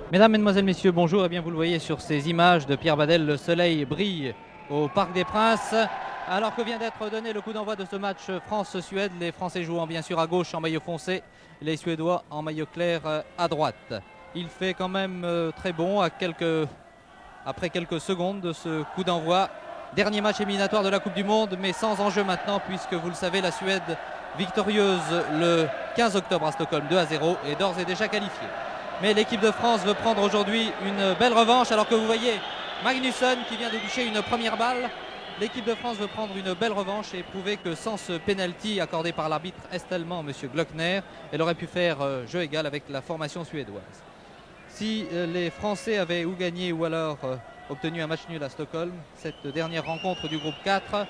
Mesdames, Mesdemoiselles, Messieurs, bonjour. Et bien, vous le voyez sur ces images de Pierre Badel, le soleil brille au Parc des Princes. Alors que vient d'être donné le coup d'envoi de ce match France-Suède, les Français jouant bien sûr à gauche en maillot foncé, les Suédois en maillot clair à droite. Il fait quand même très bon après quelques secondes de ce coup d'envoi. Dernier match éliminatoire de la Coupe du Monde, mais sans enjeu maintenant, puisque vous le savez, la Suède, victorieuse le 15 octobre à Stockholm 2-0, est d'ores et déjà qualifiée. Mais l'équipe de France veut prendre aujourd'hui une belle revanche, alors que vous voyez Magnusson qui vient de toucher une première balle. L'équipe de France veut prendre une belle revanche et prouver que sans ce penalty accordé par l'arbitre est-allemand, M. Glockner, elle aurait pu faire jeu égal avec la formation suédoise. Si les Français avaient ou gagné ou alors obtenu un match nul à Stockholm, cette dernière rencontre du groupe 4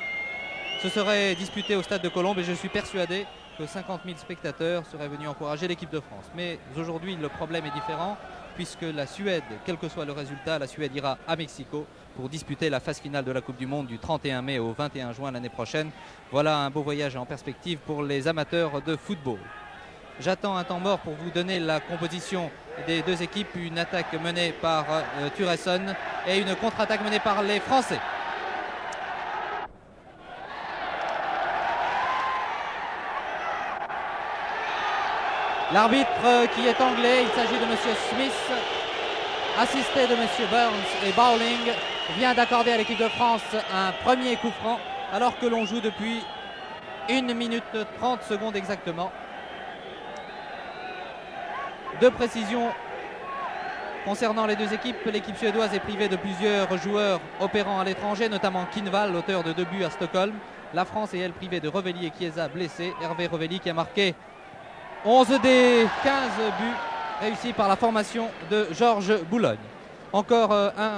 se serait disputée au stade de Colombes et je suis persuadé que 50 000 spectateurs seraient venus encourager l'équipe de France. Mais aujourd'hui, le problème est différent puisque la Suède, quel que soit le résultat, la Suède ira à Mexico pour disputer la phase finale de la Coupe du Monde du 31 mai au 21 juin l'année prochaine. Voilà un beau voyage en perspective pour les amateurs de football. J'attends un temps mort pour vous donner la composition des deux équipes. Une attaque menée par Thuresson et une contre-attaque menée par les Français. L'arbitre qui est anglais, il s'agit de M. Smith, assisté de M. Burns et Bowling, vient d'accorder à l'équipe de France un premier coup franc alors que l'on joue depuis 1 minute 30 secondes exactement. Deux précisions concernant les deux équipes. L'équipe suédoise est privée de plusieurs joueurs opérant à l'étranger, notamment Kinnvall, l'auteur de 2 buts à Stockholm. La France est elle privée de Revelli et Chiesa blessés. Hervé Revelli qui a marqué 11 des 15 buts réussis par la formation de Georges Boulogne. Encore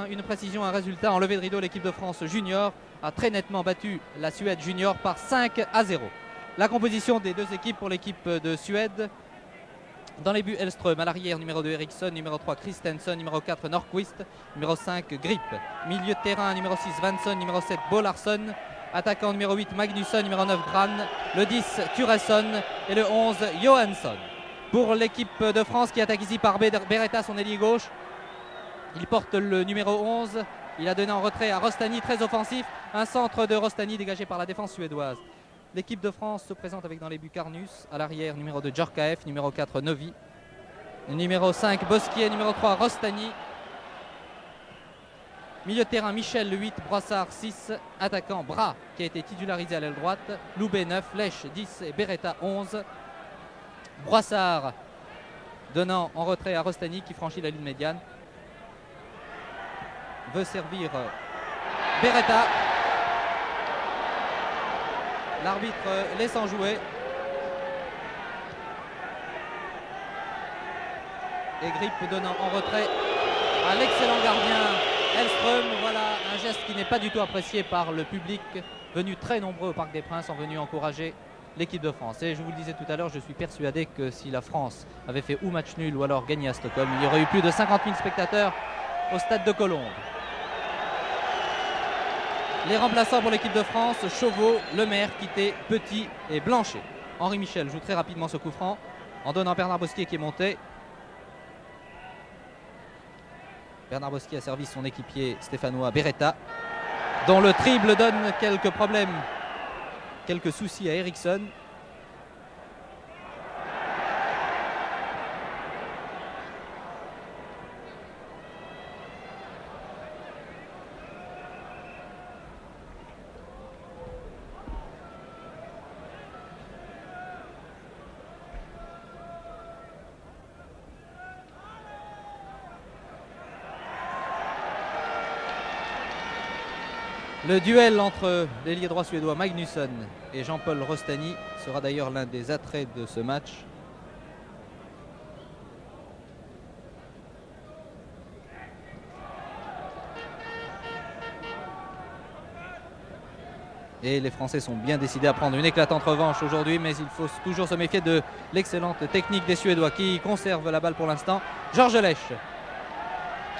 une précision, un résultat en levée de rideau. L'équipe de France junior a très nettement battu la Suède junior par 5-0. La composition des deux équipes pour l'équipe de Suède. Dans les buts, Hellström, à l'arrière, numéro 2, Eriksson, numéro 3, Christensen, numéro 4, Norquist, numéro 5, Grip. Milieu de terrain, numéro 6, Svensson, numéro 7, Bollarsson. Attaquant numéro 8, Magnusson, numéro 9, Gran. Le 10, Thuresson et le 11, Johansson. Pour l'équipe de France qui attaque ici par Beretta, son ailier gauche. Il porte le numéro 11. Il a donné en retrait à Rostani, très offensif. Un centre de Rostani dégagé par la défense suédoise. L'équipe de France se présente avec dans les buts Carnus, à l'arrière numéro 2 Djorkaeff, numéro 4 Novi, numéro 5 Bosquier, numéro 3 Rostani. Milieu de terrain Michel le 8, Brassard 6, attaquant Bras qui a été titularisé à l'aile droite, Loubet 9, Lèche 10 et Beretta 11. Brassard donnant en retrait à Rostani qui franchit la ligne médiane. Veut servir Beretta. L'arbitre laissant jouer. Et Grip donnant en retrait à l'excellent gardien Hellström. Voilà un geste qui n'est pas du tout apprécié par le public, venu très nombreux au Parc des Princes, en venu encourager l'équipe de France. Et je vous le disais tout à l'heure, je suis persuadé que si la France avait fait ou match nul ou alors gagné à Stockholm, il y aurait eu plus de 50 000 spectateurs au stade de Colombes. Les remplaçants pour l'équipe de France, Chauveau, Lemaire, Quitté, Petit et Blanchet. Henri Michel joue très rapidement ce coup franc en donnant Bernard Bosquier qui est monté. Bernard Bosquier a servi son équipier stéphanois Beretta, dont le triple donne quelques problèmes, quelques soucis à Eriksson. Le duel entre l'ailier droit suédois Magnusson et Jean-Paul Rostani sera d'ailleurs l'un des attraits de ce match. Et les Français sont bien décidés à prendre une éclatante revanche aujourd'hui, mais il faut toujours se méfier de l'excellente technique des Suédois qui conservent la balle pour l'instant. Georges Lèche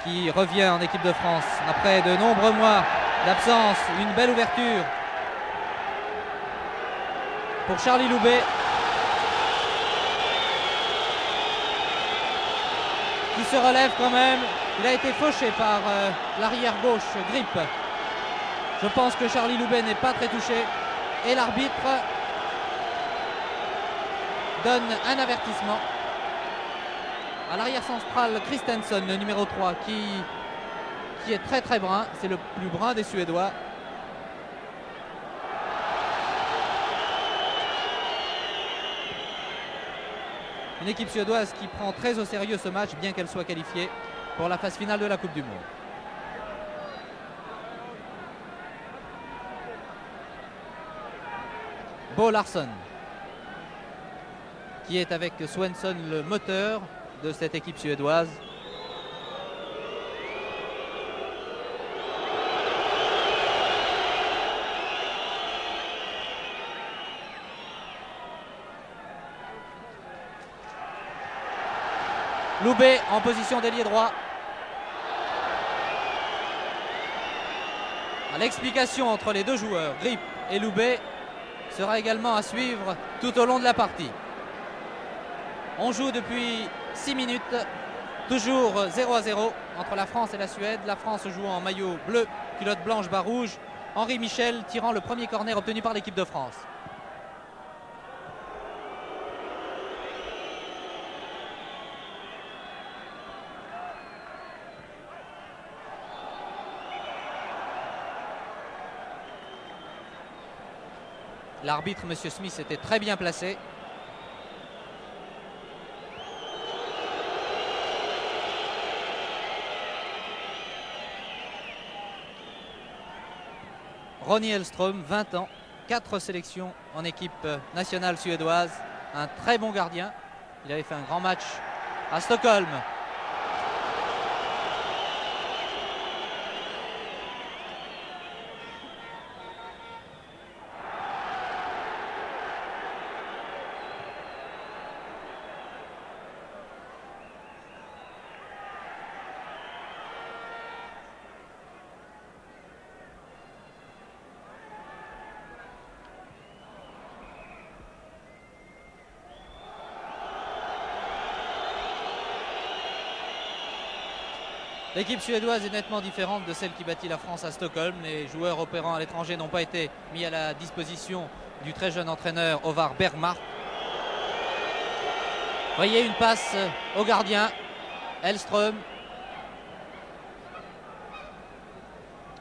qui revient en équipe de France après de nombreux mois d'absence. Une belle ouverture pour Charlie Loubet qui se relève quand même. Il a été fauché par l'arrière gauche, Grip. Je pense que Charlie Loubet n'est pas très touché. Et l'arbitre donne un avertissement à l'arrière central Christensen, le numéro 3, qui est très très brun. C'est le plus brun des Suédois. Une équipe suédoise qui prend très au sérieux ce match, bien qu'elle soit qualifiée pour la phase finale de la Coupe du Monde. Bo Larsson, qui est avec Svensson le moteur de cette équipe suédoise. Loubet en position d'ailier droit. L'explication entre les deux joueurs, Grip et Loubet, sera également à suivre tout au long de la partie. On joue depuis 6 minutes, toujours 0-0 entre la France et la Suède. La France joue en maillot bleu, culotte blanche, bas rouge. Henri Michel tirant le premier corner obtenu par l'équipe de France. L'arbitre, M. Smith, était très bien placé. Ronnie Hellström, 20 ans, 4 sélections en équipe nationale suédoise. Un très bon gardien. Il avait fait un grand match à Stockholm. L'équipe suédoise est nettement différente de celle qui battit la France à Stockholm. Les joueurs opérant à l'étranger n'ont pas été mis à la disposition du très jeune entraîneur Ovar Bergmark. Voyez une passe au gardien, Hellström.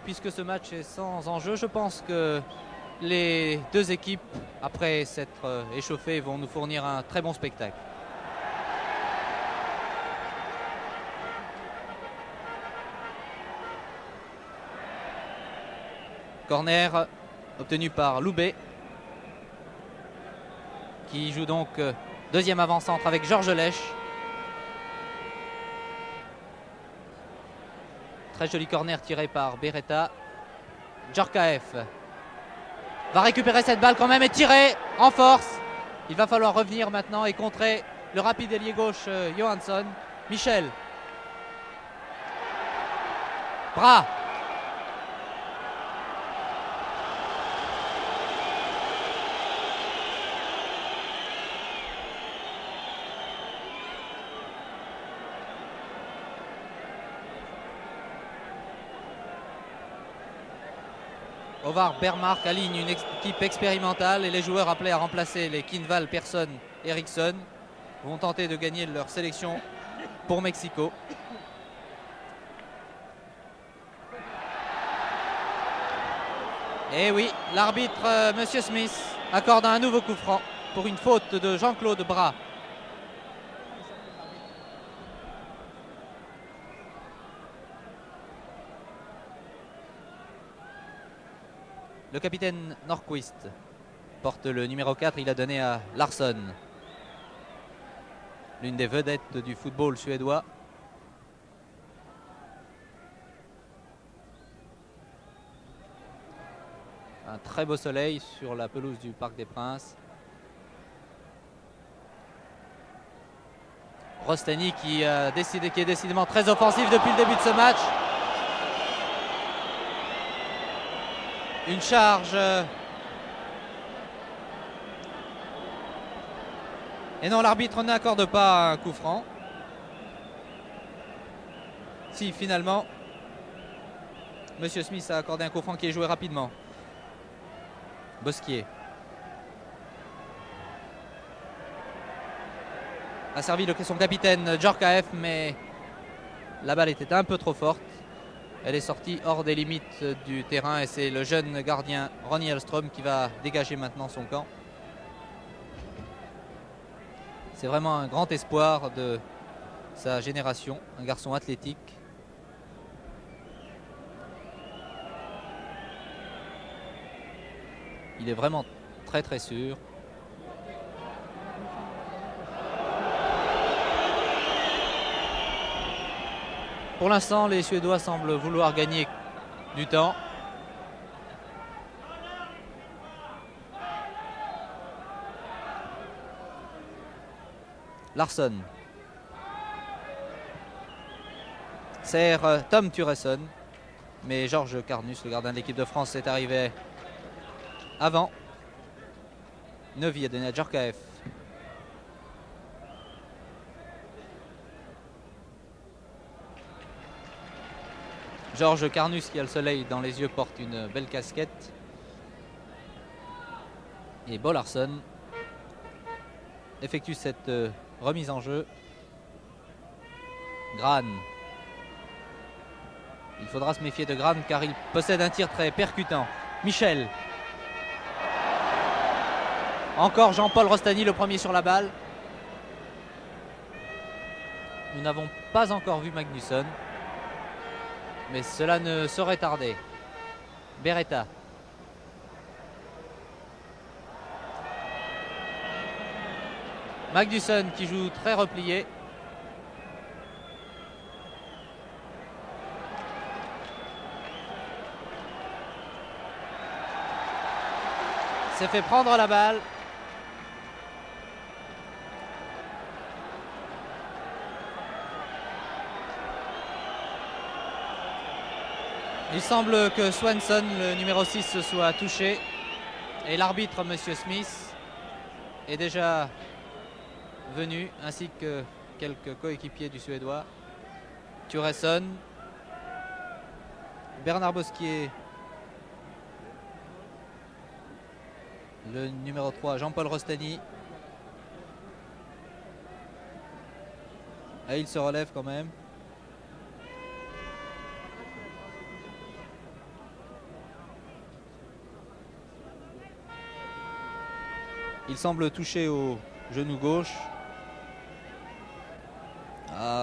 Puisque ce match est sans enjeu, je pense que les deux équipes, après s'être échauffées, vont nous fournir un très bon spectacle. Corner obtenu par Loubet, qui joue donc deuxième avant-centre avec Georges Lech. Très joli corner tiré par Beretta. Djorkaeff va récupérer cette balle quand même et tirer en force. Il va falloir revenir maintenant et contrer le rapide ailier gauche Johansson. Michel. Bras. Ovar Bergmark aligne une équipe expérimentale et les joueurs appelés à remplacer les Kienval, Persson, Eriksson vont tenter de gagner leur sélection pour Mexico. Et oui, l'arbitre, Monsieur Smith, accorde un nouveau coup franc pour une faute de Jean-Claude Bras. Le capitaine Norquist porte le numéro 4, il a donné à Larsson, l'une des vedettes du football suédois. Un très beau soleil sur la pelouse du Parc des Princes. Rostani qui est décidément très offensif depuis le début de ce match. Une charge. Et non, l'arbitre n'accorde pas un coup franc. Si finalement, Monsieur Smith a accordé un coup franc qui est joué rapidement. Bosquier a servi son capitaine Djorkaeff, mais la balle était un peu trop forte. Elle est sortie hors des limites du terrain et c'est le jeune gardien Ronnie Hellström qui va dégager maintenant son camp. C'est vraiment un grand espoir de sa génération, un garçon athlétique. Il est vraiment très très sûr. Pour l'instant, les Suédois semblent vouloir gagner du temps. Larsson sert Tom Turesson, mais Georges Carnus, le gardien de l'équipe de France, est arrivé avant. Neuvy a donné à Djorkaeff. Georges Carnus, qui a le soleil dans les yeux, porte une belle casquette. Et Bo Larsson effectue cette remise en jeu. Grahn. Il faudra se méfier de Grahn car il possède un tir très percutant. Michel. Encore Jean-Paul Rostany, le premier sur la balle. Nous n'avons pas encore vu Magnusson, mais cela ne saurait tarder. Beretta. Magnusson qui joue très replié. S'est fait prendre la balle. Il semble que Swanson, le numéro 6, se soit touché. Et l'arbitre, Monsieur Smith, est déjà venu, ainsi que quelques coéquipiers du Suédois. Turesson, Bernard Bosquier, le numéro 3, Jean-Paul Rostany. Et il se relève quand même. Il semble toucher au genou gauche.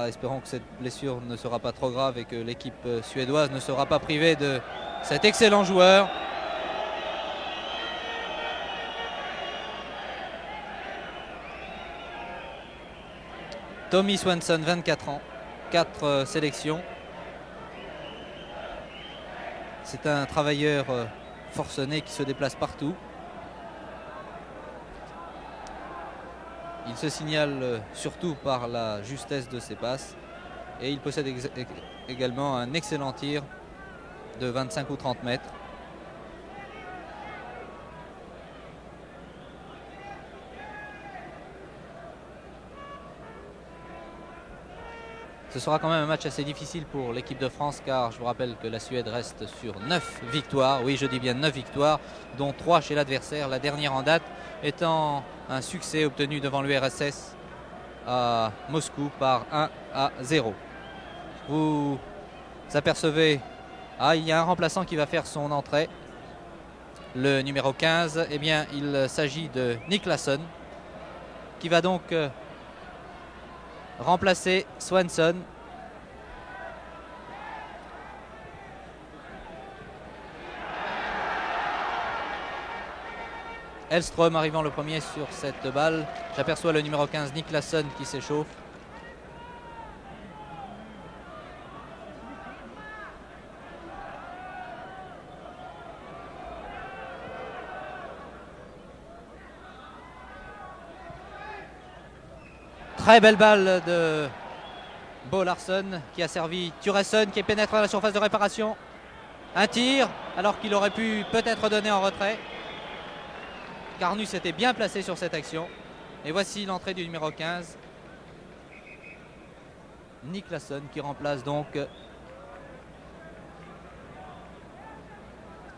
Espérons que cette blessure ne sera pas trop grave et que l'équipe suédoise ne sera pas privée de cet excellent joueur. Tommy Swanson, 24 ans, 4 sélections. C'est un travailleur forcené qui se déplace partout. Il se signale surtout par la justesse de ses passes et il possède également un excellent tir de 25 ou 30 mètres. Ce sera quand même un match assez difficile pour l'équipe de France car je vous rappelle que la Suède reste sur 9 victoires. Oui, je dis bien 9 victoires, dont 3 chez l'adversaire, la dernière en date étant un succès obtenu devant l'URSS à Moscou par 1-0. Vous apercevez, il y a un remplaçant qui va faire son entrée, le numéro 15. Eh bien, il s'agit de Niklasson qui va donc remplacer Swanson. Hellström arrivant le premier sur cette balle. J'aperçois le numéro 15 Niklasson qui s'échauffe. Très belle balle de Bo Larsson qui a servi Turesson qui pénètre à la surface de réparation. Un tir alors qu'il aurait pu peut-être donner en retrait. Carnus était bien placé sur cette action. Et voici l'entrée du numéro 15. Niklasson qui remplace donc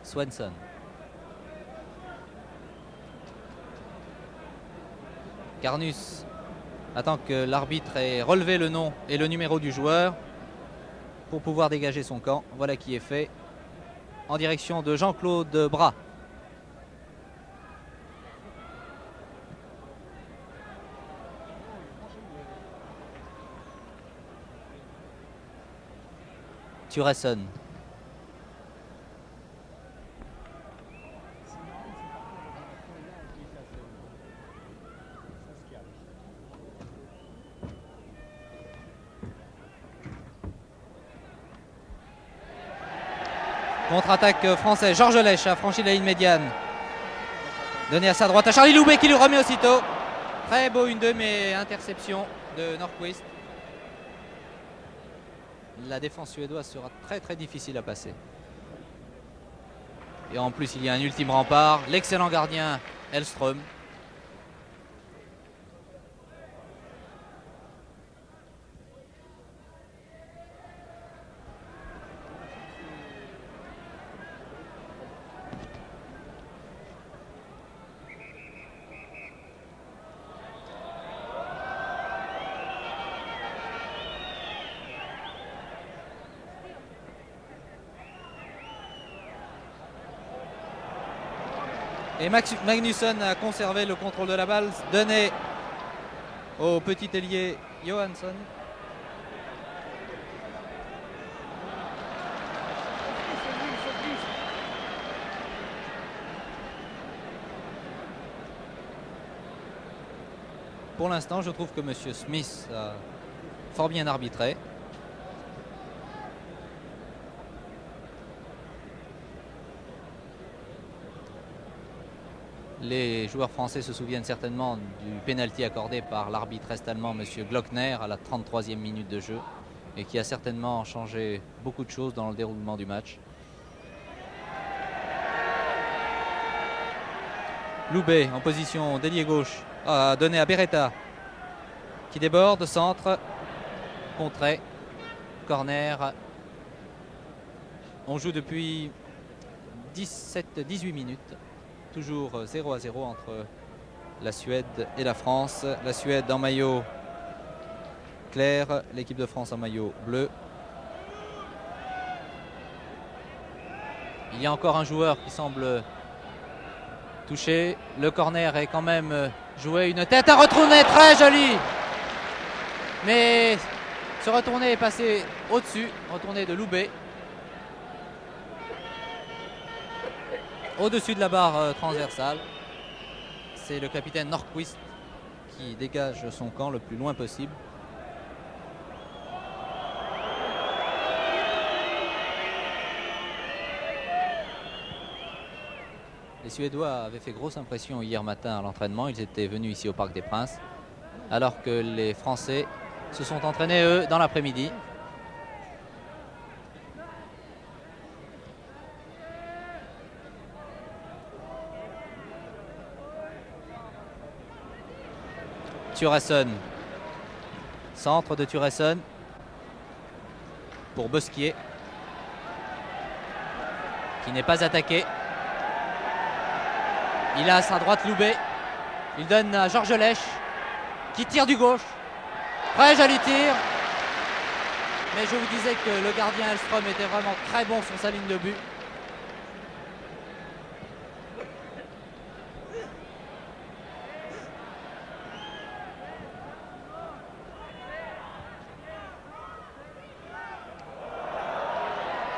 Svensson. Carnus attend que l'arbitre ait relevé le nom et le numéro du joueur pour pouvoir dégager son camp. Voilà qui est fait en direction de Jean-Claude Bras. Turesson. Contre-attaque française. Georges Lèche a franchi la ligne médiane. Donné à sa droite à Charlie Loubet qui lui remet aussitôt. Très beau 1-2 mais interception de Nordqvist. La défense suédoise sera très difficile à passer. Et en plus il y a un ultime rempart. L'excellent gardien Hellström. Et Magnusson a conservé le contrôle de la balle, donné au petit ailier Johansson. Pour l'instant, je trouve que M. Smith a fort bien arbitré. Les joueurs français se souviennent certainement du pénalty accordé par l'arbitre est-allemand M. Glockner à la 33e minute de jeu et qui a certainement changé beaucoup de choses dans le déroulement du match. Loubet en position d'ailier gauche a donné à Beretta qui déborde, centre, contré, corner. On joue depuis 17-18 minutes. Toujours 0-0 entre la Suède et la France. La Suède en maillot clair, l'équipe de France en maillot bleu. Il y a encore un joueur qui semble touché. Le corner est quand même joué. Une tête à retourner, très jolie. Mais ce retourné est passé au-dessus. Retourné de Loubet. Au-dessus de la barre transversale. C'est le capitaine Nordqvist qui dégage son camp le plus loin possible. Les Suédois avaient fait grosse impression hier matin à l'entraînement. Ils étaient venus ici au Parc des Princes, alors que les Français se sont entraînés, eux, dans l'après-midi. Turesson. Centre de Turesson pour Bosquier, qui n'est pas attaqué. Il a à sa droite Loubet. Il donne à Georges Lèche qui tire du gauche. Très joli tir. Mais je vous disais que le gardien Hellström était vraiment très bon sur sa ligne de but.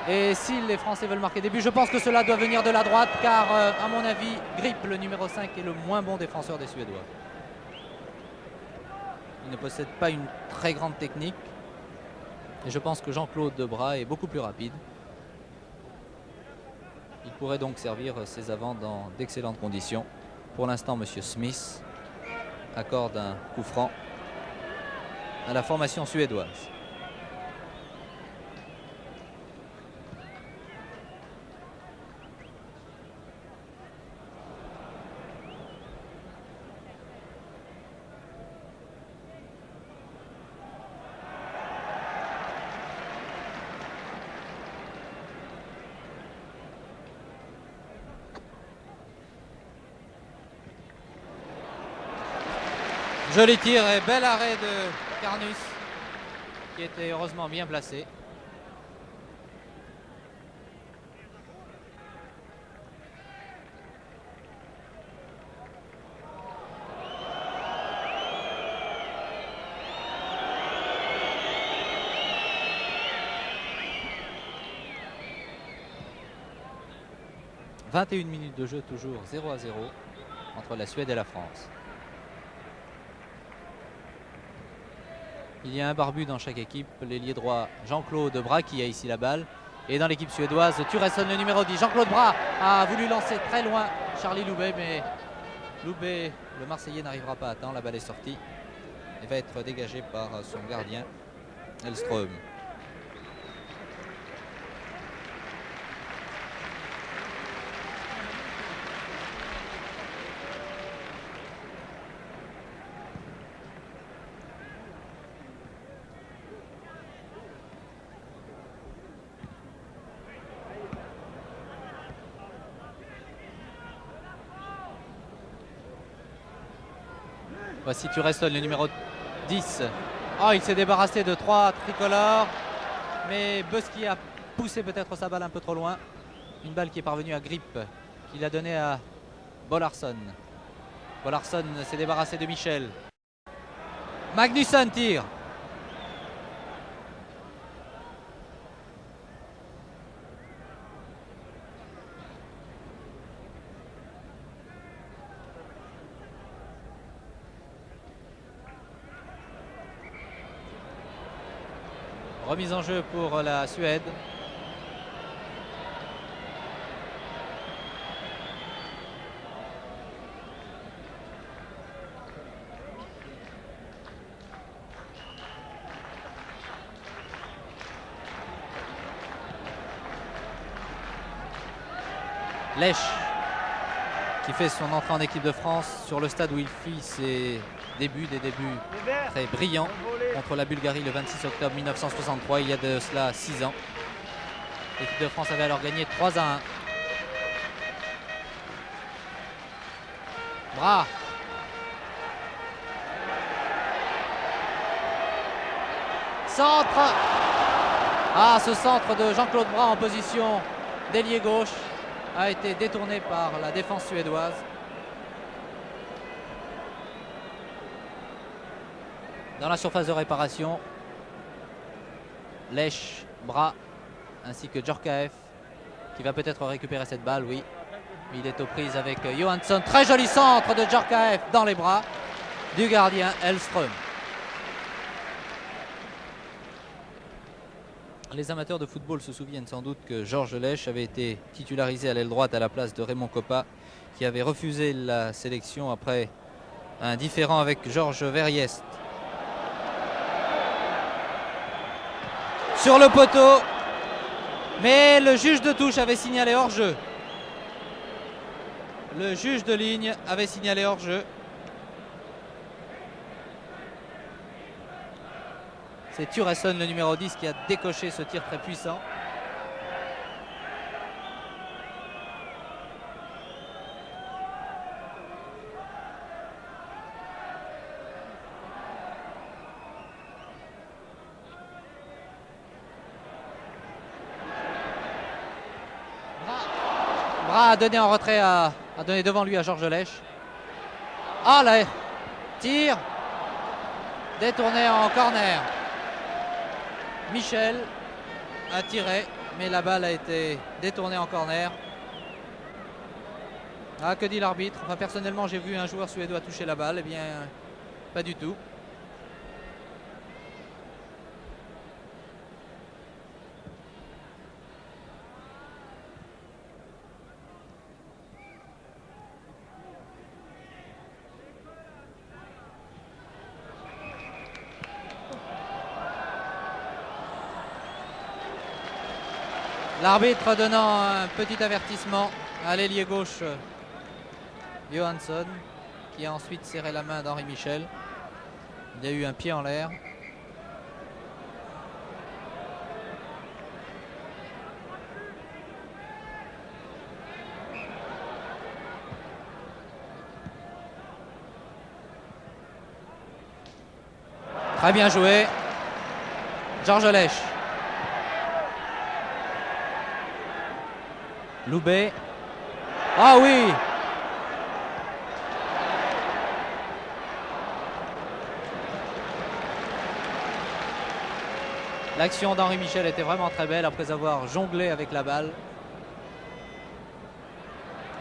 Et si les Français veulent marquer des buts, je pense que cela doit venir de la droite, car à mon avis, Grip, le numéro 5, est le moins bon défenseur des Suédois. Il ne possède pas une très grande technique. Et je pense que Jean-Claude Bras est beaucoup plus rapide. Il pourrait donc servir ses avants dans d'excellentes conditions. Pour l'instant, M. Smith accorde un coup franc à la formation suédoise. Joli tir et bel arrêt de Carnus qui était heureusement bien placé. « 21 minutes de jeu, toujours 0-0 entre la Suède et la France. » Il y a un barbu dans chaque équipe, l'ailier droit Jean-Claude Bras qui a ici la balle. Et dans l'équipe suédoise, Turesson, le numéro 10. Jean-Claude Bras a voulu lancer très loin Charlie Loubet, mais Loubet, le Marseillais, n'arrivera pas à temps. La balle est sortie et va être dégagée par son gardien, Hellström. Voici Turesson, le numéro 10. Oh, il s'est débarrassé de 3 tricolores. Mais Boschi a poussé peut-être sa balle un peu trop loin. Une balle qui est parvenue à Grip, qui l'a donnée à Bollarsson. Bollarsson s'est débarrassé de Michel. Magnusson tire. Remise en jeu pour la Suède. Lèche qui fait son entrée en équipe de France sur le stade où il fit ses débuts, des débuts très brillants contre la Bulgarie le 26 octobre 1963, il y a de cela 6 ans. L'équipe de France avait alors gagné 3-1. Bras. Centre. Ah, ce centre de Jean-Claude Bras en position d'ailier gauche a été détourné par la défense suédoise. Dans la surface de réparation, Lèche, Bras, ainsi que Djorkaeff, qui va peut-être récupérer cette balle, oui. Il est aux prises avec Johansson. Très joli centre de Djorkaeff dans les bras du gardien Hellström. Les amateurs de football se souviennent sans doute que Georges Lèche avait été titularisé à l'aile droite à la place de Raymond Coppa, qui avait refusé la sélection après un différend avec Georges Verriest. Sur le poteau, mais le juge de touche avait signalé hors-jeu. Le juge de ligne avait signalé hors-jeu. C'est Turesson, le numéro 10, qui a décoché ce tir très puissant. Bras a donné en retrait, a donné devant lui à Georges Lèche. Ah là, tir détourné en corner. Michel a tiré, mais la balle a été détournée en corner. Ah, que dit l'arbitre? Enfin, personnellement, j'ai vu un joueur suédois toucher la balle. Eh bien, pas du tout. L'arbitre donnant un petit avertissement à l'ailier gauche Johansson, qui a ensuite serré la main d'Henri Michel. Il y a eu un pied en l'air. Très bien joué. Georges Lèche. Loubet. Ah oui! L'action d'Henri Michel était vraiment très belle après avoir jonglé avec la balle.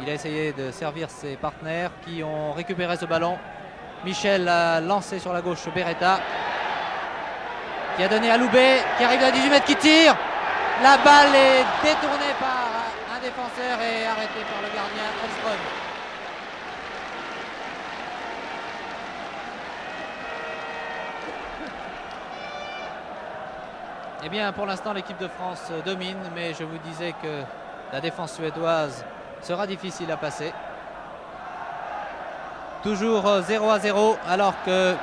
Il a essayé de servir ses partenaires qui ont récupéré ce ballon. Michel a lancé sur la gauche Beretta, qui a donné à Loubet, qui arrive à 18 mètres, qui tire. La balle est détournée par un défenseur et arrêtée par le gardien Elström. Eh bien, pour l'instant, l'équipe de France domine, mais je vous disais que la défense suédoise sera difficile à passer. Toujours 0-0, alors que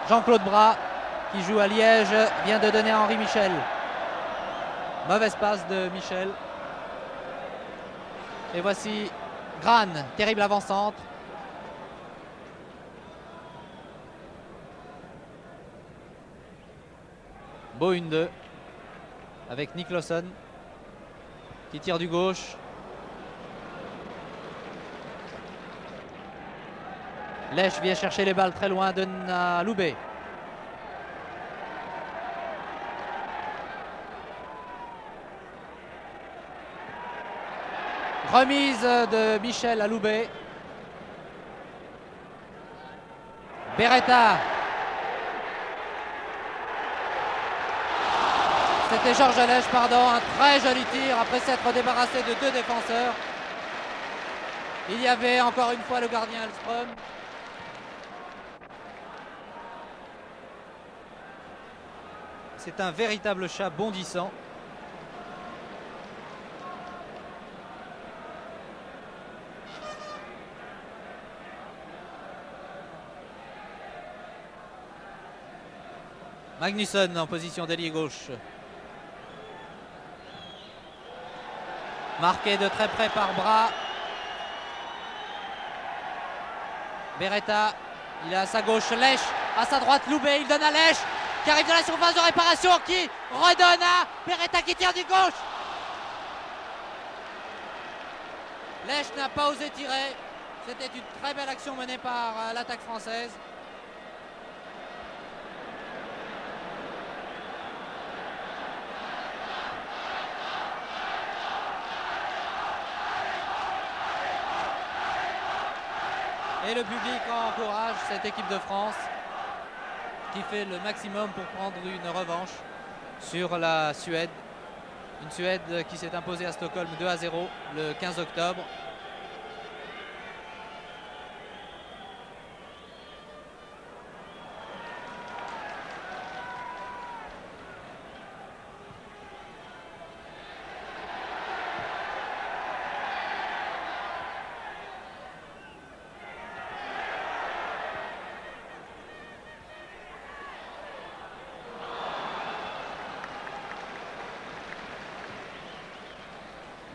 Jean-Claude Bras, qui joue à Liège, vient de donner à Henri Michel. Mauvaise passe de Michel. Et voici Grane, terrible avant-centre. Beau 1-2 avec Nicholson qui tire du gauche. Lèche vient chercher les balles très loin, donne à Loubet. Remise de Michel à Loubet. Beretta. C'était Georges Lèche, pardon, un très joli tir après s'être débarrassé de deux défenseurs. Il y avait encore une fois le gardien Elström. C'est un véritable chat bondissant. Magnusson en position d'ailier gauche. Marqué de très près par Bras. Beretta, il est à sa gauche, Lèche, à sa droite Loubet, il donne à Lèche, qui arrive dans la surface de réparation, qui redonne à Beretta qui tire du gauche. Lèche n'a pas osé tirer. C'était une très belle action menée par l'attaque française. Et le public encourage cette équipe de France qui fait le maximum pour prendre une revanche sur la Suède. Une Suède qui s'est imposée à Stockholm 2-0 le 15 octobre.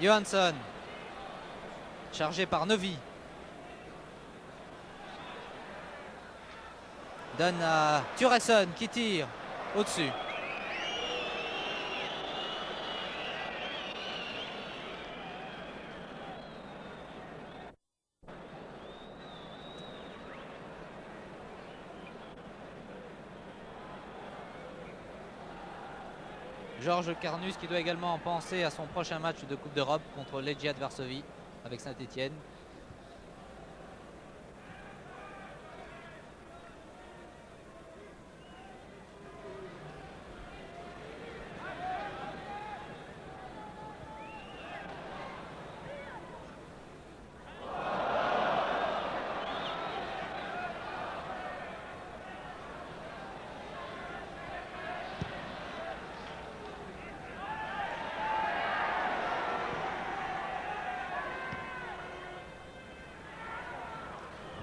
Johansson, chargé par Novi, donne à Thuresson qui tire au-dessus. Georges Carnus qui doit également penser à son prochain match de Coupe d'Europe contre Legia de Varsovie avec Saint-Etienne.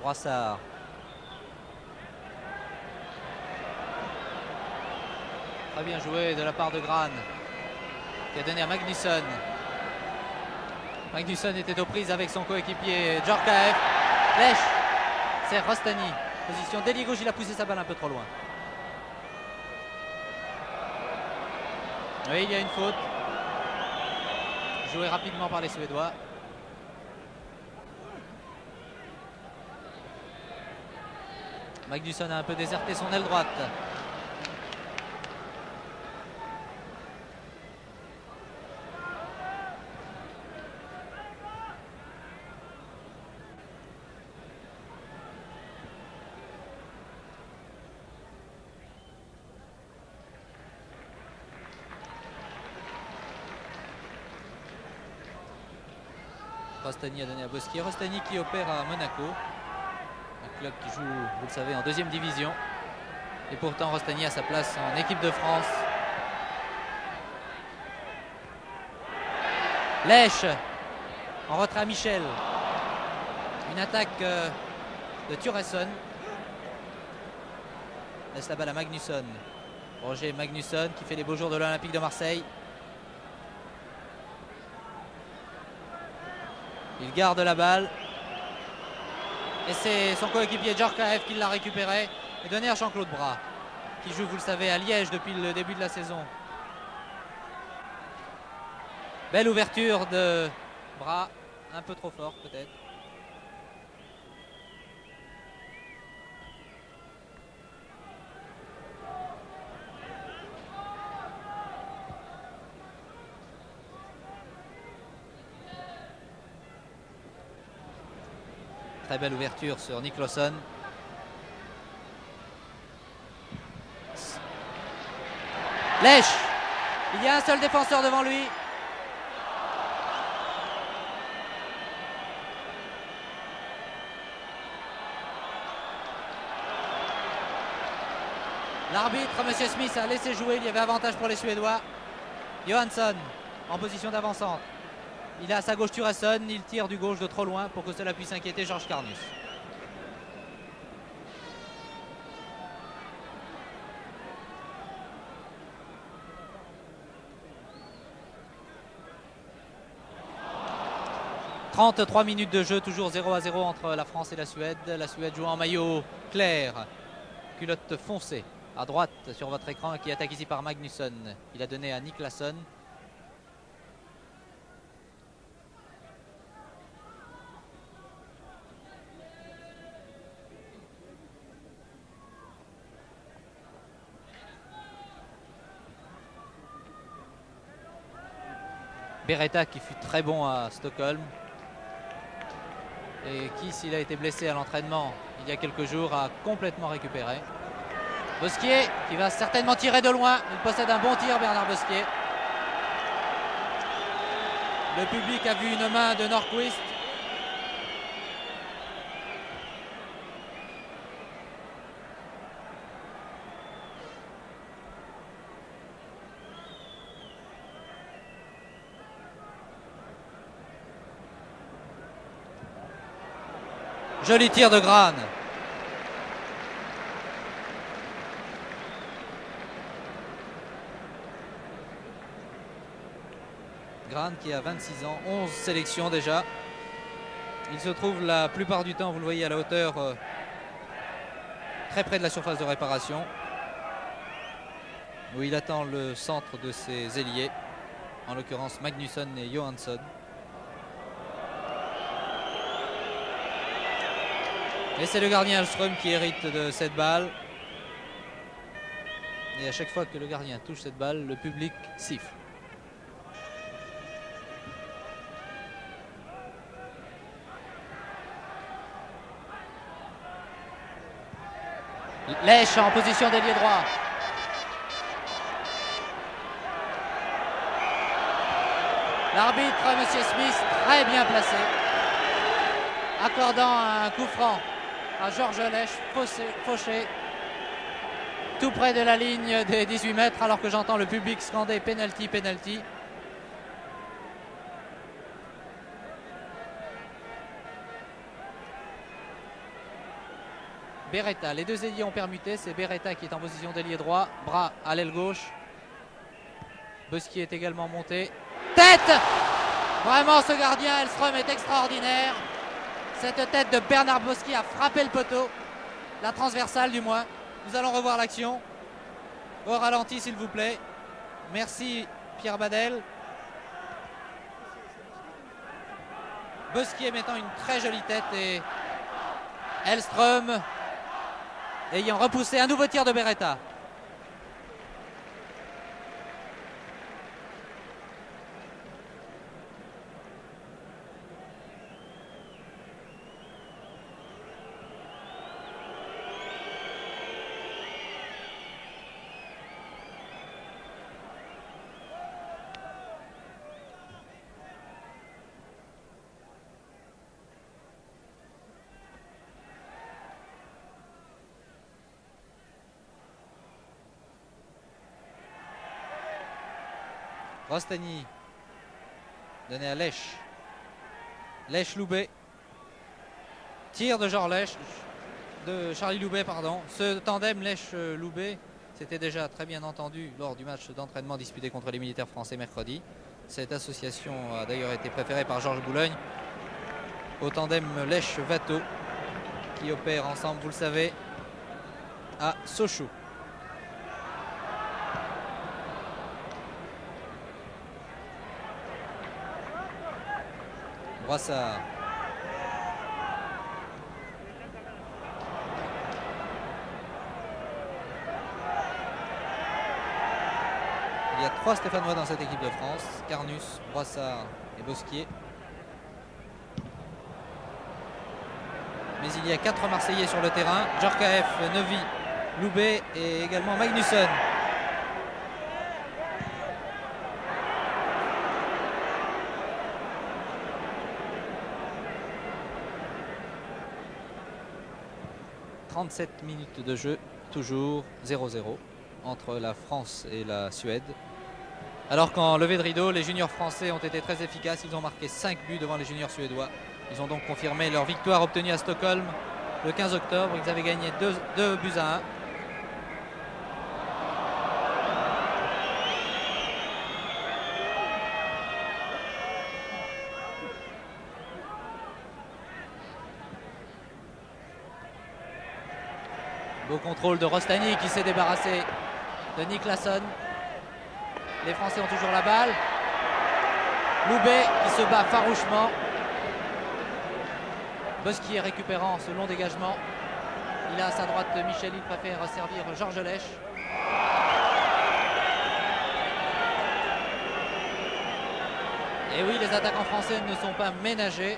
Brassard. Très bien joué de la part de Grane qui a donné à Magnusson. Magnusson était aux prises avec son coéquipier Djorkaeff. Lèche, c'est Rostani. Position d'ailier gauche, il a poussé sa balle un peu trop loin. Oui, il y a une faute. Joué rapidement par les Suédois. Magnusson a un peu déserté son aile droite. Rostani a donné à Bosquier. Rostani qui opère à Monaco. Un club qui joue, vous le savez, en deuxième division. Et pourtant, Rostani a sa place en équipe de France. Lèche en retrait à Michel. Une attaque de Thuresson. Laisse la balle à Magnusson. Roger Magnusson qui fait les beaux jours de l'Olympique de Marseille. Il garde la balle. Et c'est son coéquipier Djorkaeff qui l'a récupéré et donné à Jean-Claude Bras, qui joue, vous le savez, à Liège depuis le début de la saison. Belle ouverture de Bras, un peu trop fort peut-être. Très belle ouverture sur Nicholson. Lèche. Il y a un seul défenseur devant lui. L'arbitre, M. Smith, a laissé jouer. Il y avait avantage pour les Suédois. Johansson en position d'avant-centre. Il a à sa gauche Thuresson, il tire du gauche de trop loin pour que cela puisse inquiéter Georges Carnus. « 33 minutes de jeu, toujours 0-0 entre la France et la Suède. La Suède joue en maillot clair, culotte foncée, à droite sur votre écran, qui attaque ici par Magnusson. Il a donné à Niclasson. Beretta qui fut très bon à Stockholm et qui, s'il a été blessé à l'entraînement il y a quelques jours, a complètement récupéré. Bosquier qui va certainement tirer de loin. Il possède un bon tir, Bernard Bosquier. Le public a vu une main de Nordqvist. Joli tir de Grahn. Grahn qui a 26 ans, 11 sélections déjà. Il se trouve la plupart du temps, vous le voyez, à la hauteur très près de la surface de réparation, où il attend le centre de ses ailiers, en l'occurrence Magnusson et Johansson. Et c'est le gardien Alström qui hérite de cette balle. Et à chaque fois que le gardien touche cette balle, le public siffle. Lèche en position d'ailier droit. L'arbitre, M. Smith, très bien placé, accordant un coup franc à Georges Lèche, fauché, tout près de la ligne des 18 mètres, alors que j'entends le public scander penalty, penalty. Beretta, les deux ailiers ont permuté, c'est Beretta qui est en position d'ailier droit, Bras à l'aile gauche. Bosquier est également monté. Tête! Vraiment, ce gardien Elström est extraordinaire. Cette tête de Bernard Bosquier a frappé le poteau, la transversale du moins. Nous allons revoir l'action au ralenti, s'il vous plaît. Merci Pierre Badel. Bosquier mettant une très jolie tête et Hellström ayant repoussé un nouveau tir de Beretta. Rostani donné à Lèche. Lèche-Loubet. Tir de Charlie Loubet, pardon. Ce tandem Lèche-Loubet, c'était déjà très bien entendu lors du match d'entraînement disputé contre les militaires français mercredi. Cette association a d'ailleurs été préférée par Georges Boulogne au tandem Lèche-Watteau qui opère ensemble, vous le savez, à Sochaux. Brassard. Il y a 3 Stéphanois dans cette équipe de France. Carnus, Brassard et Bosquier. Mais il y a 4 Marseillais sur le terrain. Djorkaeff, Neuvy, Loubet et également Magnusson. « 37 minutes de jeu, toujours 0-0 entre la France et la Suède. Alors qu'en levée de rideau, les juniors français ont été très efficaces. Ils ont marqué 5 buts devant les juniors suédois. Ils ont donc confirmé leur victoire obtenue à Stockholm le 15 octobre. Ils avaient gagné 2 buts à 1. Beau contrôle de Rostani qui s'est débarrassé de Niklasson. Les Français ont toujours la balle. Loubet qui se bat farouchement. Bosquier récupérant ce long dégagement. Il a à sa droite Michel, il préfère servir Georges Lèche. Et oui, les attaquants français ne sont pas ménagés.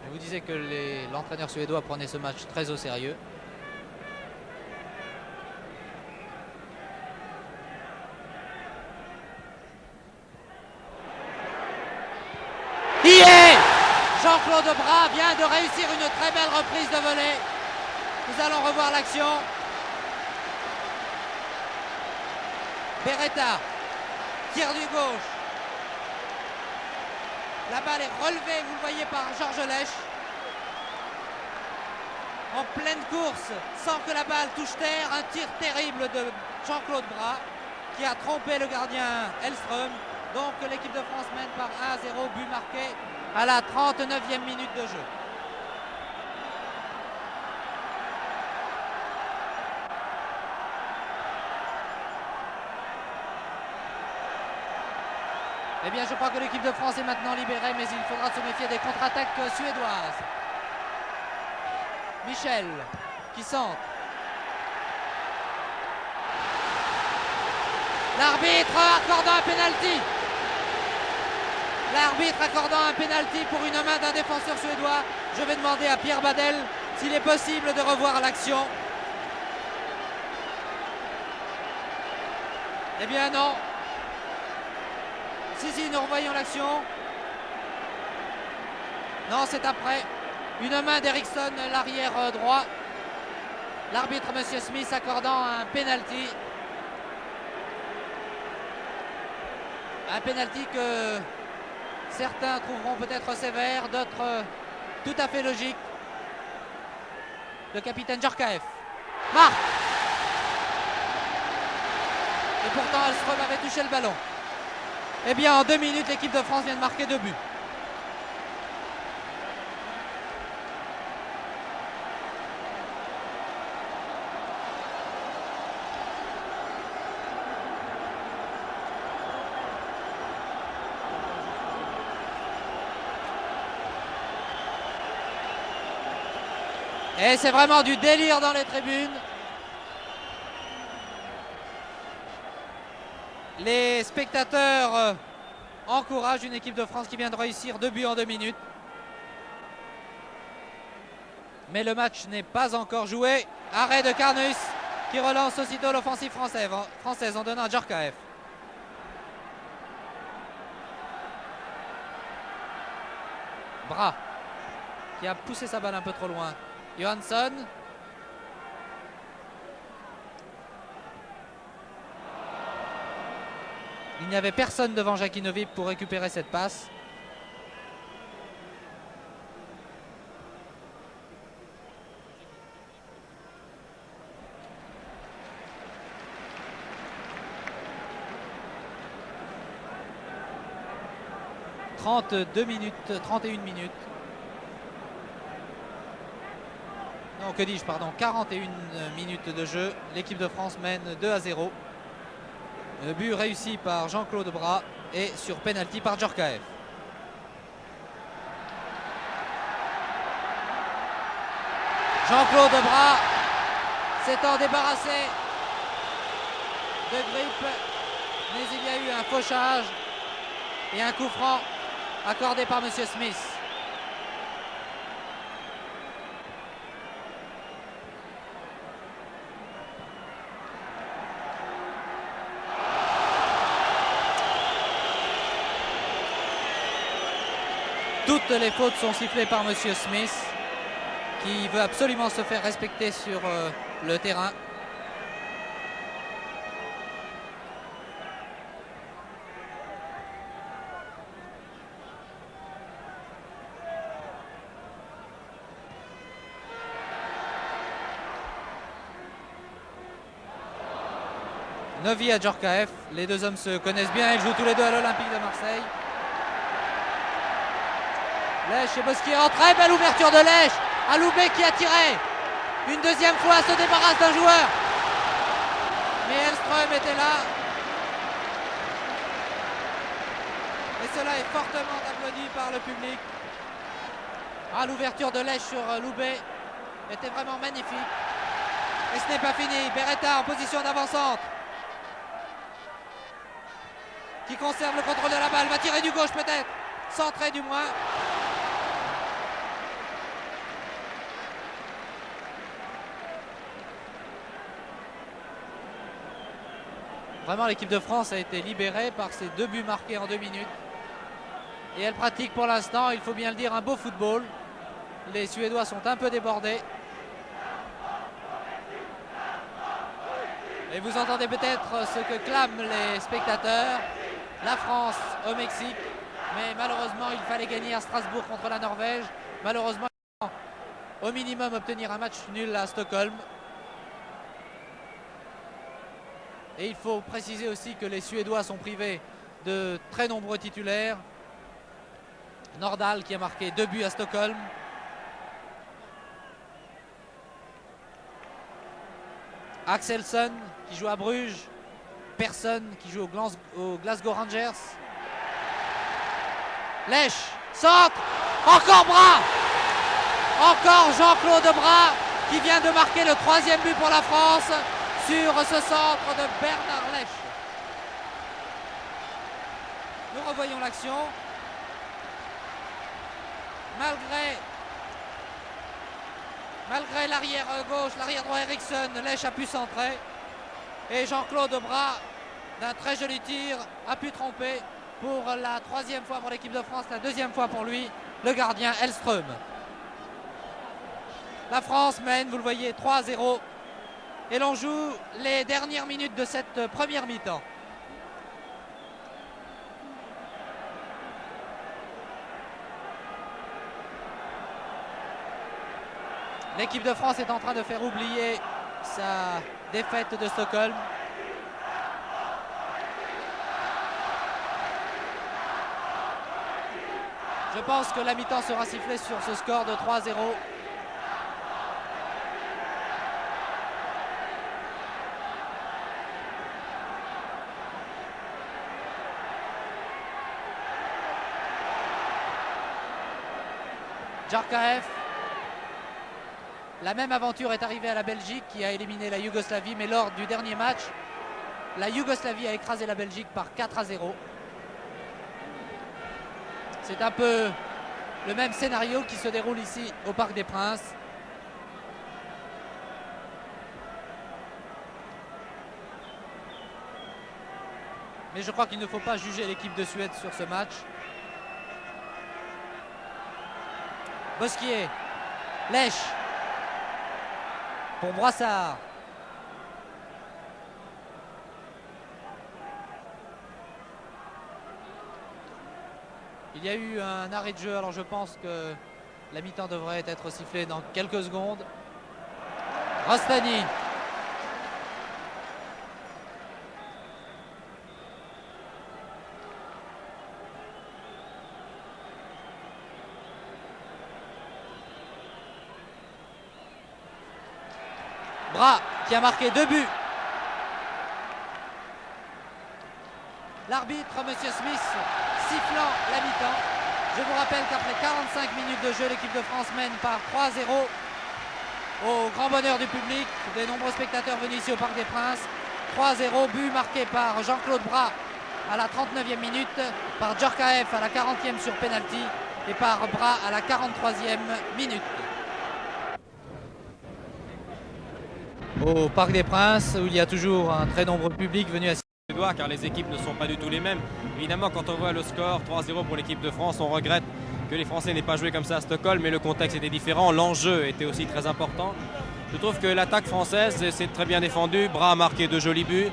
Je vous disais que l'entraîneur suédois prenait ce match très au sérieux. Jean-Claude Bras vient de réussir une très belle reprise de volée. Nous allons revoir l'action. Beretta, tir du gauche. La balle est relevée, vous le voyez, par Georges Lèche. En pleine course, sans que la balle touche terre, un tir terrible de Jean-Claude Bras qui a trompé le gardien Hellström. Donc l'équipe de France mène par 1-0, but marqué à la 39e minute de jeu. Eh bien, je crois que l'équipe de France est maintenant libérée, mais il faudra se méfier des contre-attaques suédoises. Michel qui centre. L'arbitre accordant un pénalty. L'arbitre accordant un pénalty pour une main d'un défenseur suédois. Je vais demander à Pierre Badel s'il est possible de revoir l'action. Eh bien non. Si, nous revoyons l'action. Non, c'est après. Une main d'Eriksson, l'arrière droit. L'arbitre, M. Smith, accordant un pénalty. Un pénalty que certains trouveront peut-être sévère, d'autres tout à fait logique. Le capitaine Djorkaeff marque. Et pourtant, Hellström avait touché le ballon. Eh bien, en 2 minutes, l'équipe de France vient de marquer 2 buts. Et c'est vraiment du délire dans les tribunes. Les spectateurs encouragent une équipe de France qui vient de réussir 2 buts en 2 minutes. Mais le match n'est pas encore joué. Arrêt de Carnus qui relance aussitôt l'offensive française en donnant à Djorkaeff. Bras qui a poussé sa balle un peu trop loin. Johansson. Il n'y avait personne devant Jakinovic pour récupérer cette passe. « 32 minutes, 31 minutes. Non, que dis-je, pardon, 41 minutes de jeu. L'équipe de France mène 2-0. Le but réussi par Jean-Claude Bras et sur penalty par Djorkaeff. Jean-Claude Bras s'étant débarrassé de grippe, mais il y a eu un fauchage et un coup franc accordé par M. Smith. Toutes les fautes sont sifflées par M. Smith, qui veut absolument se faire respecter sur le terrain. Novi à Djorkaeff, les deux hommes se connaissent bien, ils jouent tous les deux à l'Olympique de Marseille. Lèche et Bosquier en très belle ouverture de Lèche. Aloubé qui a tiré. Une deuxième fois se débarrasse d'un joueur. Mais Elström était là. Et cela est fortement applaudi par le public. Ah, l'ouverture de Lèche sur Loubet était vraiment magnifique. Et ce n'est pas fini. Beretta en position d'avant-centre. Qui conserve le contrôle de la balle. Va tirer du gauche peut-être. Centré du moins. Vraiment, l'équipe de France a été libérée par ces 2 buts marqués en 2 minutes. Et elle pratique pour l'instant, il faut bien le dire, un beau football. Les Suédois sont un peu débordés. Et vous entendez peut-être ce que clament les spectateurs. La France au Mexique. Mais malheureusement, il fallait gagner à Strasbourg contre la Norvège. Malheureusement, au minimum obtenir un match nul à Stockholm. Et il faut préciser aussi que les Suédois sont privés de très nombreux titulaires. Nordahl qui a marqué 2 buts à Stockholm. Axelsson qui joue à Bruges. Persson qui joue au Glasgow Rangers. Lèche, centre, encore Bras. Encore Jean-Claude Bras qui vient de marquer le 3e but pour la France sur ce centre de Bernard Lèche. Nous revoyons l'action. Malgré l'arrière gauche, l'arrière droit Eriksson, Lèche a pu centrer. Et Jean-Claude Bras, d'un très joli tir, a pu tromper pour la 3e fois pour l'équipe de France, la 2e fois pour lui, le gardien Elström. La France mène, vous le voyez, 3-0. Et l'on joue les dernières minutes de cette première mi-temps. L'équipe de France est en train de faire oublier sa défaite de Stockholm. Je pense que la mi-temps sera sifflée sur ce score de 3-0. Djorkaeff. La même aventure est arrivée à la Belgique qui a éliminé la Yougoslavie, mais lors du dernier match, la Yougoslavie a écrasé la Belgique par 4-0. C'est un peu le même scénario qui se déroule ici au Parc des Princes. Mais je crois qu'il ne faut pas juger l'équipe de Suède sur ce match. Bosquier, Lèche, pour Brassard. Il y a eu un arrêt de jeu, alors je pense que la mi-temps devrait être sifflée dans quelques secondes. Rostani. Bras qui a marqué 2 buts. L'arbitre, M. Smith, sifflant la mi-temps. Je vous rappelle qu'après 45 minutes de jeu, l'équipe de France mène par 3-0 au grand bonheur du public, des nombreux spectateurs venus ici au Parc des Princes. 3-0, but marqué par Jean-Claude Bras à la 39e minute, par Djorkaeff à la 40e sur penalty et par Bras à la 43e minute. Au Parc des Princes, où il y a toujours un très nombreux public venu assister. Car les équipes ne sont pas du tout les mêmes. Évidemment, quand on voit le score 3-0 pour l'équipe de France, on regrette que les Français n'aient pas joué comme ça à Stockholm, mais le contexte était différent, l'enjeu était aussi très important. Je trouve que l'attaque française s'est très bien défendue, Bras a marqué 2 jolis buts.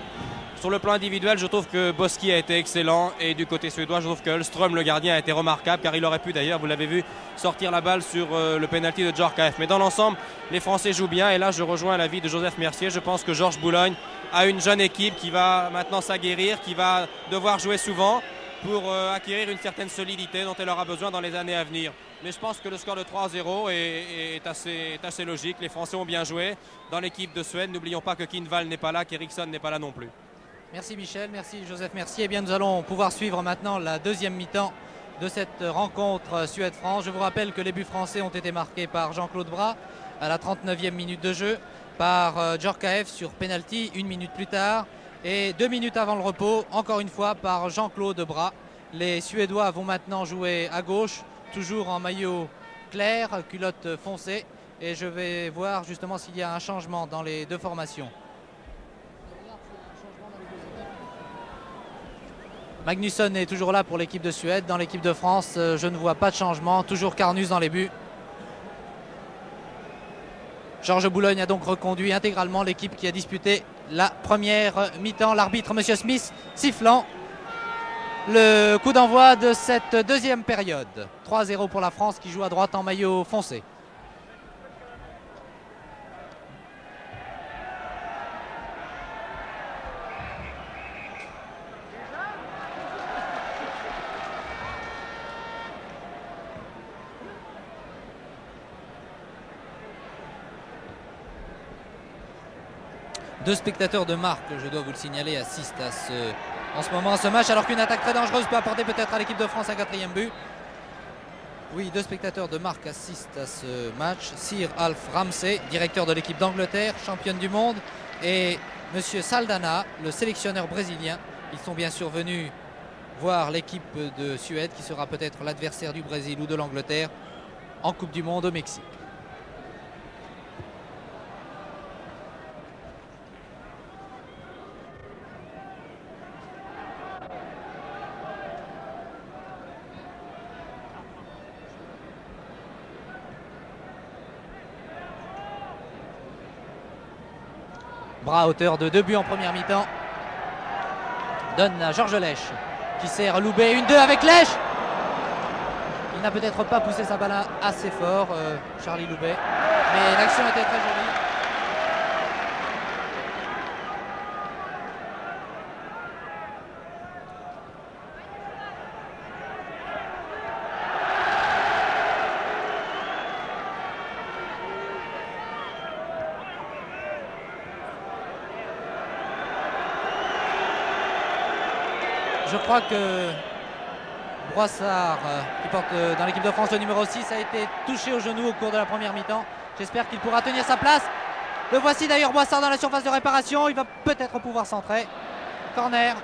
Sur le plan individuel, je trouve que Bosquier a été excellent et du côté suédois, je trouve que Hellström, le gardien, a été remarquable car il aurait pu d'ailleurs, vous l'avez vu, sortir la balle sur le penalty de Djorkaeff. Mais dans l'ensemble, les Français jouent bien et là je rejoins l'avis de Joseph Mercier. Je pense que Georges Boulogne a une jeune équipe qui va maintenant s'aguerrir, qui va devoir jouer souvent pour acquérir une certaine solidité dont elle aura besoin dans les années à venir. Mais je pense que le score de 3-0 est assez logique. Les Français ont bien joué dans l'équipe de Suède. N'oublions pas que Kindvall n'est pas là, qu'Eriksson n'est pas là non plus. Merci Michel, merci Joseph Mercier. Eh bien, nous allons pouvoir suivre maintenant la deuxième mi-temps de cette rencontre Suède-France. Je vous rappelle que les buts français ont été marqués par Jean-Claude Bras à la 39e minute de jeu, par Djorkaeff sur penalty 1 minute plus tard et 2 minutes avant le repos, encore une fois par Jean-Claude Bras. Les Suédois vont maintenant jouer à gauche, toujours en maillot clair, culotte foncée, et je vais voir justement s'il y a un changement dans les deux formations. Magnusson est toujours là pour l'équipe de Suède. Dans l'équipe de France, je ne vois pas de changement. Toujours Carnus dans les buts. Georges Boulogne a donc reconduit intégralement l'équipe qui a disputé la première mi-temps. L'arbitre, M. Smith, sifflant le coup d'envoi de cette deuxième période. 3-0 pour la France qui joue à droite en maillot foncé. Deux spectateurs de marque, je dois vous le signaler, assistent en ce moment à ce match, alors qu'une attaque très dangereuse peut apporter peut-être à l'équipe de France un 4e but. Oui, deux spectateurs de marque assistent à ce match. Sir Alf Ramsey, directeur de l'équipe d'Angleterre, championne du monde, et Monsieur Saldana, le sélectionneur brésilien. Ils sont bien sûr venus voir l'équipe de Suède, qui sera peut-être l'adversaire du Brésil ou de l'Angleterre en Coupe du Monde au Mexique. Bras à hauteur de 2 buts en première mi-temps. Donne à Georges Lèche qui sert Loubet. 1-2 avec Lèche. Il n'a peut-être pas poussé sa balle assez fort, Charlie Loubet. Mais l'action était très jolie. Je crois que Brassard, qui porte dans l'équipe de France le numéro 6, a été touché au genou au cours de la première mi-temps. J'espère qu'il pourra tenir sa place. Le voici d'ailleurs, Boissard dans la surface de réparation. Il va peut-être pouvoir centrer. Corner.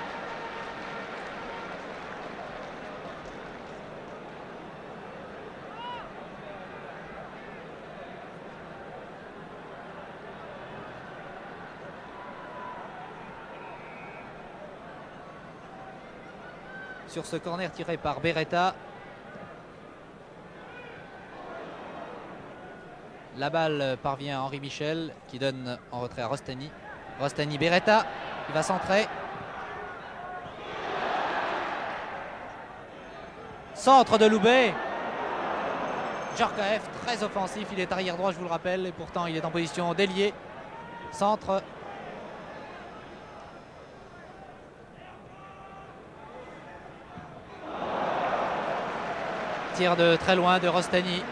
Sur ce corner tiré par Beretta. La balle parvient à Henri Michel qui donne en retrait à Rostani. Rostani, Beretta, il va centrer. Centre de Loubet. Djorkaeff, très offensif, il est arrière droit, je vous le rappelle, et pourtant il est en position d'ailier. Centre. Tir de très loin de Rostani.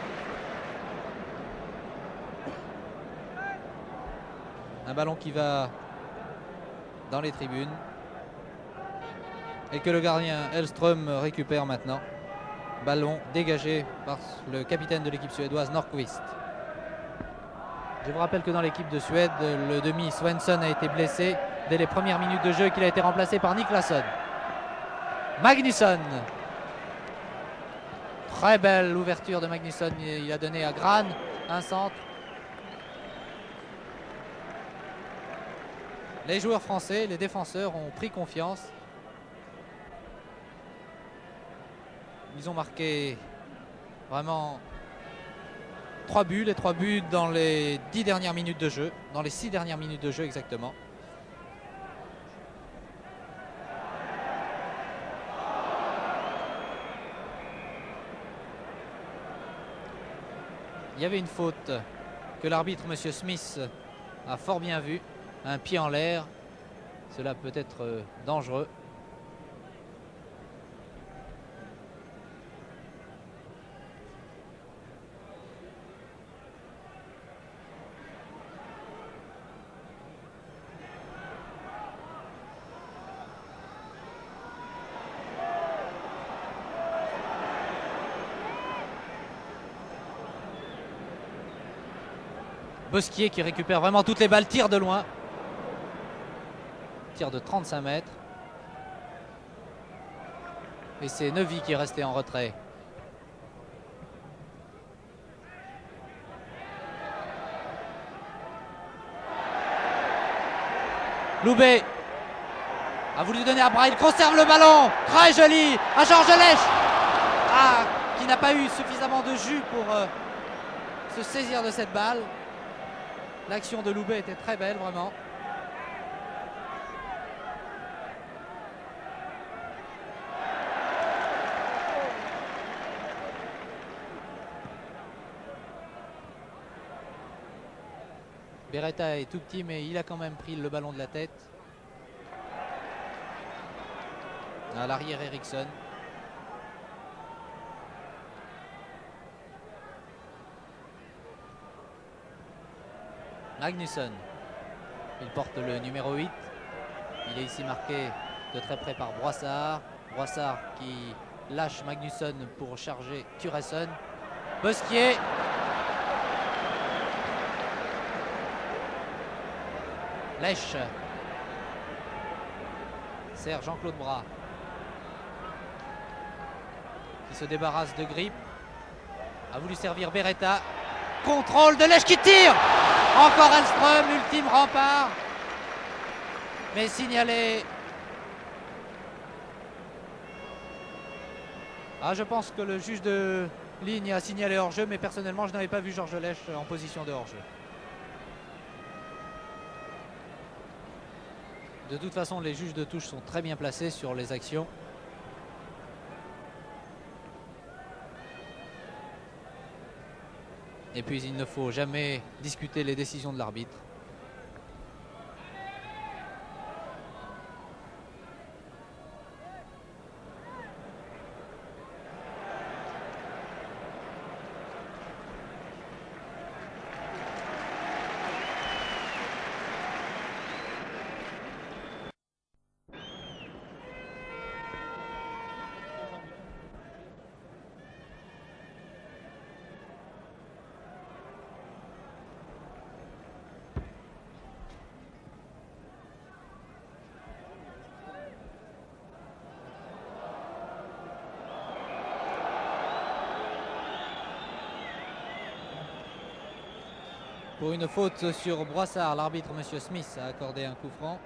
Un ballon qui va dans les tribunes et que le gardien Hellström récupère maintenant. Ballon dégagé par le capitaine de l'équipe suédoise Nordqvist. Je vous rappelle que dans l'équipe de Suède, le demi Svensson a été blessé dès les premières minutes de jeu et qu'il a été remplacé par Niklasson. Magnusson. Très belle ouverture de Magnusson, il a donné à Gran un centre. Les joueurs français, les défenseurs ont pris confiance. Ils ont marqué vraiment 3 buts, les 3 buts dans les 10 dernières minutes de jeu, dans les 6 dernières minutes de jeu exactement. Il y avait une faute que l'arbitre, M. Smith, a fort bien vue. Un pied en l'air, cela peut être dangereux. Bosquier qui récupère vraiment toutes les balles, tire de loin. Tir de 35 mètres. Et c'est Neuvy qui est resté en retrait. Loubet a voulu donner à Bras, il conserve le ballon. Très joli à Georges Lèche. Qui n'a pas eu suffisamment de jus pour se saisir de cette balle. L'action de Loubet était très belle vraiment. Beretta est tout petit, mais il a quand même pris le ballon de la tête. À l'arrière, Eriksson. Magnusson. Il porte le numéro 8. Il est ici marqué de très près par Boissard. Boissard qui lâche Magnusson pour charger Turesson. Bosquier. Lèche. Sert Jean-Claude Bras. Qui se débarrasse de Grip. A voulu servir Beretta. Contrôle de Lèche qui tire. Encore Hellström, l'ultime rempart. Mais signalé. Je pense que le juge de ligne a signalé hors-jeu, mais personnellement je n'avais pas vu Georges Lèche en position de hors-jeu. De toute façon, les juges de touche sont très bien placés sur les actions. Et puis il ne faut jamais discuter les décisions de l'arbitre. Pour une faute sur Broissard, l'arbitre M. Smith a accordé un coup franc.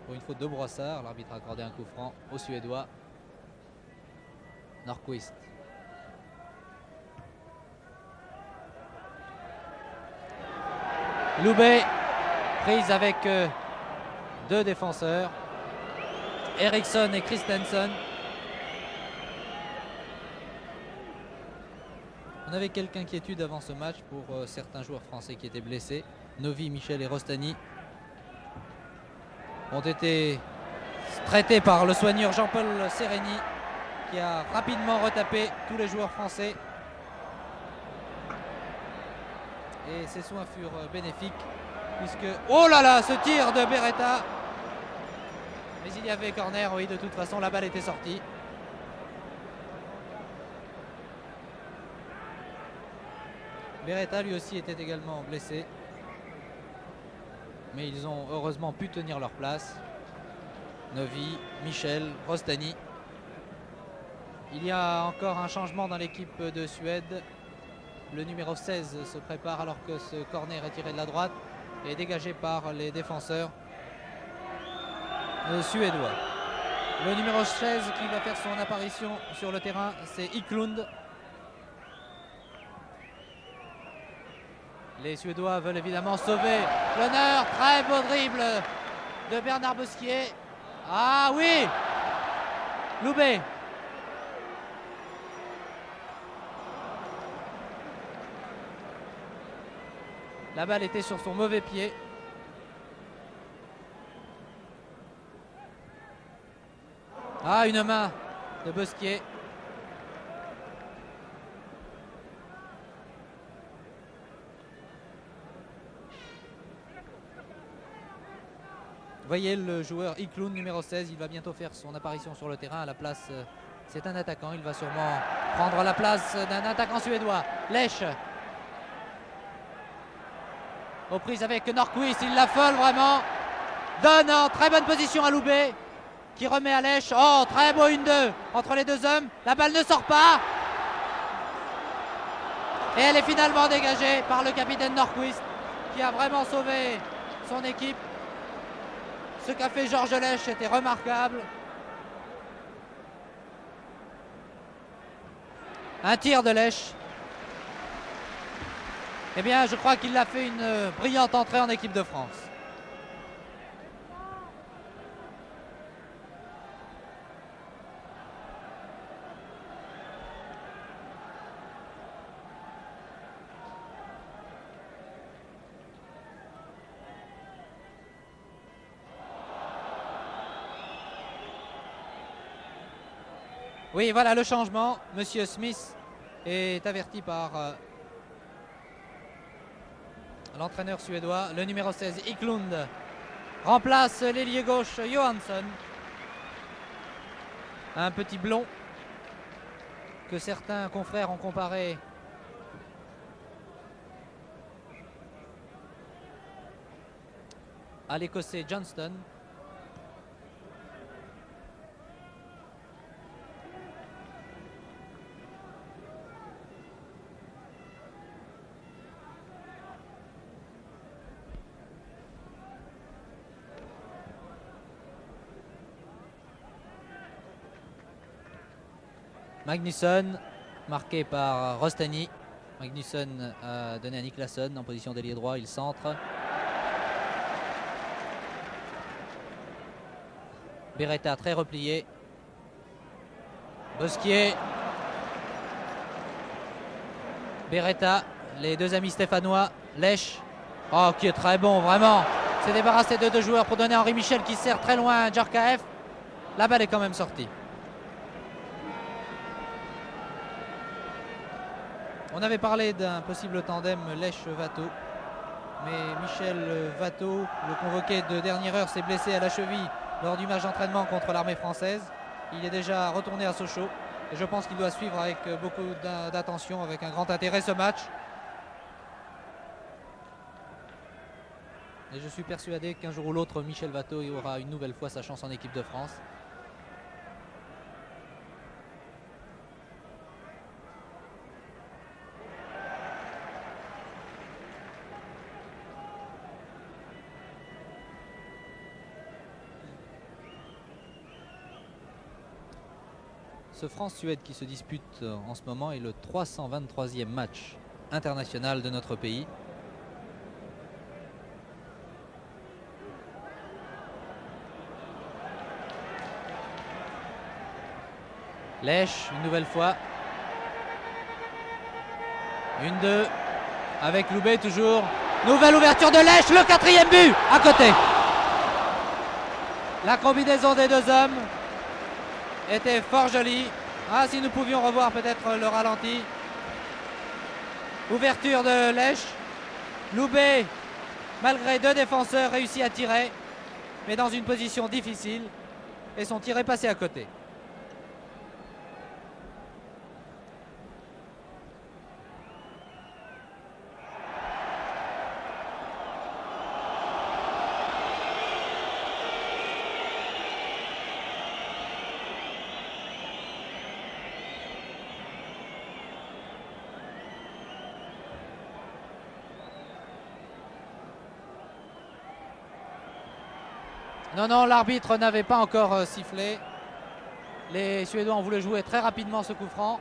Pour une faute de Broissard, l'arbitre a accordé un coup franc au Suédois Nordqvist. Loubet, prise avec deux défenseurs, Eriksson et Christensen. On avait quelques inquiétudes avant ce match pour certains joueurs français qui étaient blessés. Novi, Michel et Rostani ont été traités par le soigneur Jean-Paul Sereni, qui a rapidement retapé tous les joueurs français. Et ces soins furent bénéfiques puisque... Oh là là, ce tir de Beretta! Mais il y avait corner, oui, de toute façon la balle était sortie. Beretta lui aussi était également blessé. Mais ils ont heureusement pu tenir leur place. Novi, Michel, Rostani. Il y a encore un changement dans l'équipe de Suède. Le numéro 16 se prépare alors que ce corner est tiré de la droite et est dégagé par les défenseurs suédois. Le numéro 16 qui va faire son apparition sur le terrain, c'est Eklund. Les Suédois veulent évidemment sauver l'honneur. Très beau dribble de Bernard Bosquier. Ah oui, Loubet. La balle était sur son mauvais pied. Ah, une main de Bosquier. Vous voyez le joueur Eklund, numéro 16, il va bientôt faire son apparition sur le terrain. À la place, c'est un attaquant. Il va sûrement prendre la place d'un attaquant suédois. Lech. Aux prises avec Nordqvist, il l'affole vraiment. Donne en très bonne position à Loubet, qui remet à Lech. Oh, très beau 1-2 entre les deux hommes. La balle ne sort pas. Et elle est finalement dégagée par le capitaine Nordqvist, qui a vraiment sauvé son équipe. Ce qu'a fait Georges Lech était remarquable. Un tir de Lech. Eh bien, je crois qu'il a fait une brillante entrée en équipe de France. Oui, voilà le changement. Monsieur Smith est averti par l'entraîneur suédois. Le numéro 16, Eklund, remplace l'ailier gauche Johansson. Un petit blond que certains confrères ont comparé à l'Écossais Johnston. Magnusson, marqué par Rostani. Magnusson a donné à Niklasson en position d'ailier droit, il centre. Beretta très replié. Bosquier. Beretta, les deux amis stéphanois. Lech, oh qui est très bon vraiment. S'est débarrassé de deux joueurs pour donner à Henri Michel qui sert très loin Djarkaeff. La balle est quand même sortie. On avait parlé d'un possible tandem Lech-Watteau, mais Michel Watteau, le convoqué de dernière heure, s'est blessé à la cheville lors du match d'entraînement contre l'armée française. Il est déjà retourné à Sochaux et je pense qu'il doit suivre avec beaucoup d'attention, avec un grand intérêt ce match. Et je suis persuadé qu'un jour ou l'autre, Michel Watteau aura une nouvelle fois sa chance en équipe de France. Ce France-Suède qui se dispute en ce moment est le 323e match international de notre pays. Lèche une nouvelle fois. 1-2 avec Loubet toujours. Nouvelle ouverture de Lèche, le 4e but à côté. La combinaison des deux hommes était fort jolie. Ah, si nous pouvions revoir peut-être le ralenti. Ouverture de Lèche. Loubet, malgré deux défenseurs, réussit à tirer, mais dans une position difficile. Et son tir est passé à côté. Non, non, l'arbitre n'avait pas encore sifflé. Les Suédois ont voulu jouer très rapidement ce coup franc.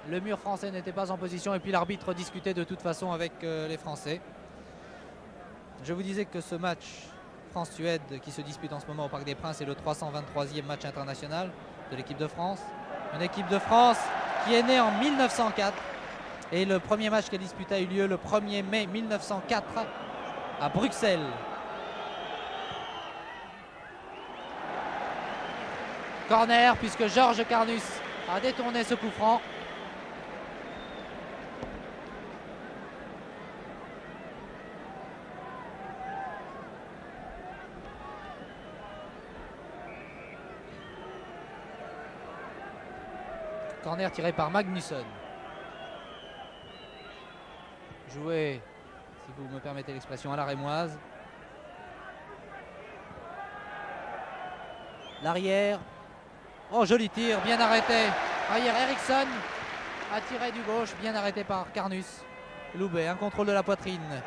Le mur français n'était pas en position et puis l'arbitre discutait de toute façon avec les Français. Je vous disais que ce match France-Suède qui se dispute en ce moment au Parc des Princes est le 323e match international de l'équipe de France. Une équipe de France qui est née en 1904 et le premier match qu'elle disputa a eu lieu le 1er mai 1904 à Bruxelles. Corner puisque Georges Carnus a détourné ce coup franc. Corner tiré par Magnusson. Joué, si vous me permettez l'expression, à la rémoise. L'arrière. Oh, joli tir, bien arrêté. Arrière Eriksson a tiré du gauche, bien arrêté par Carnus. Loubet, un contrôle de la poitrine.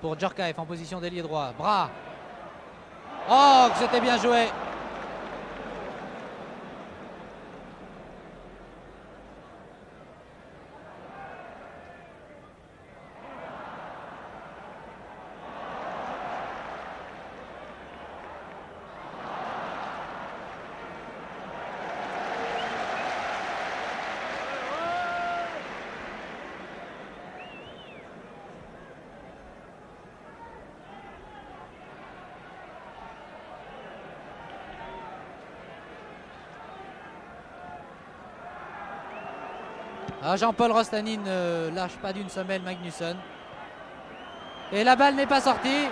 Pour Djorkaeff en position d'ailier droit. Bras. Oh, que c'était bien joué. Ah, Jean-Paul Rostany ne lâche pas d'une semelle Magnusson. Et la balle n'est pas sortie.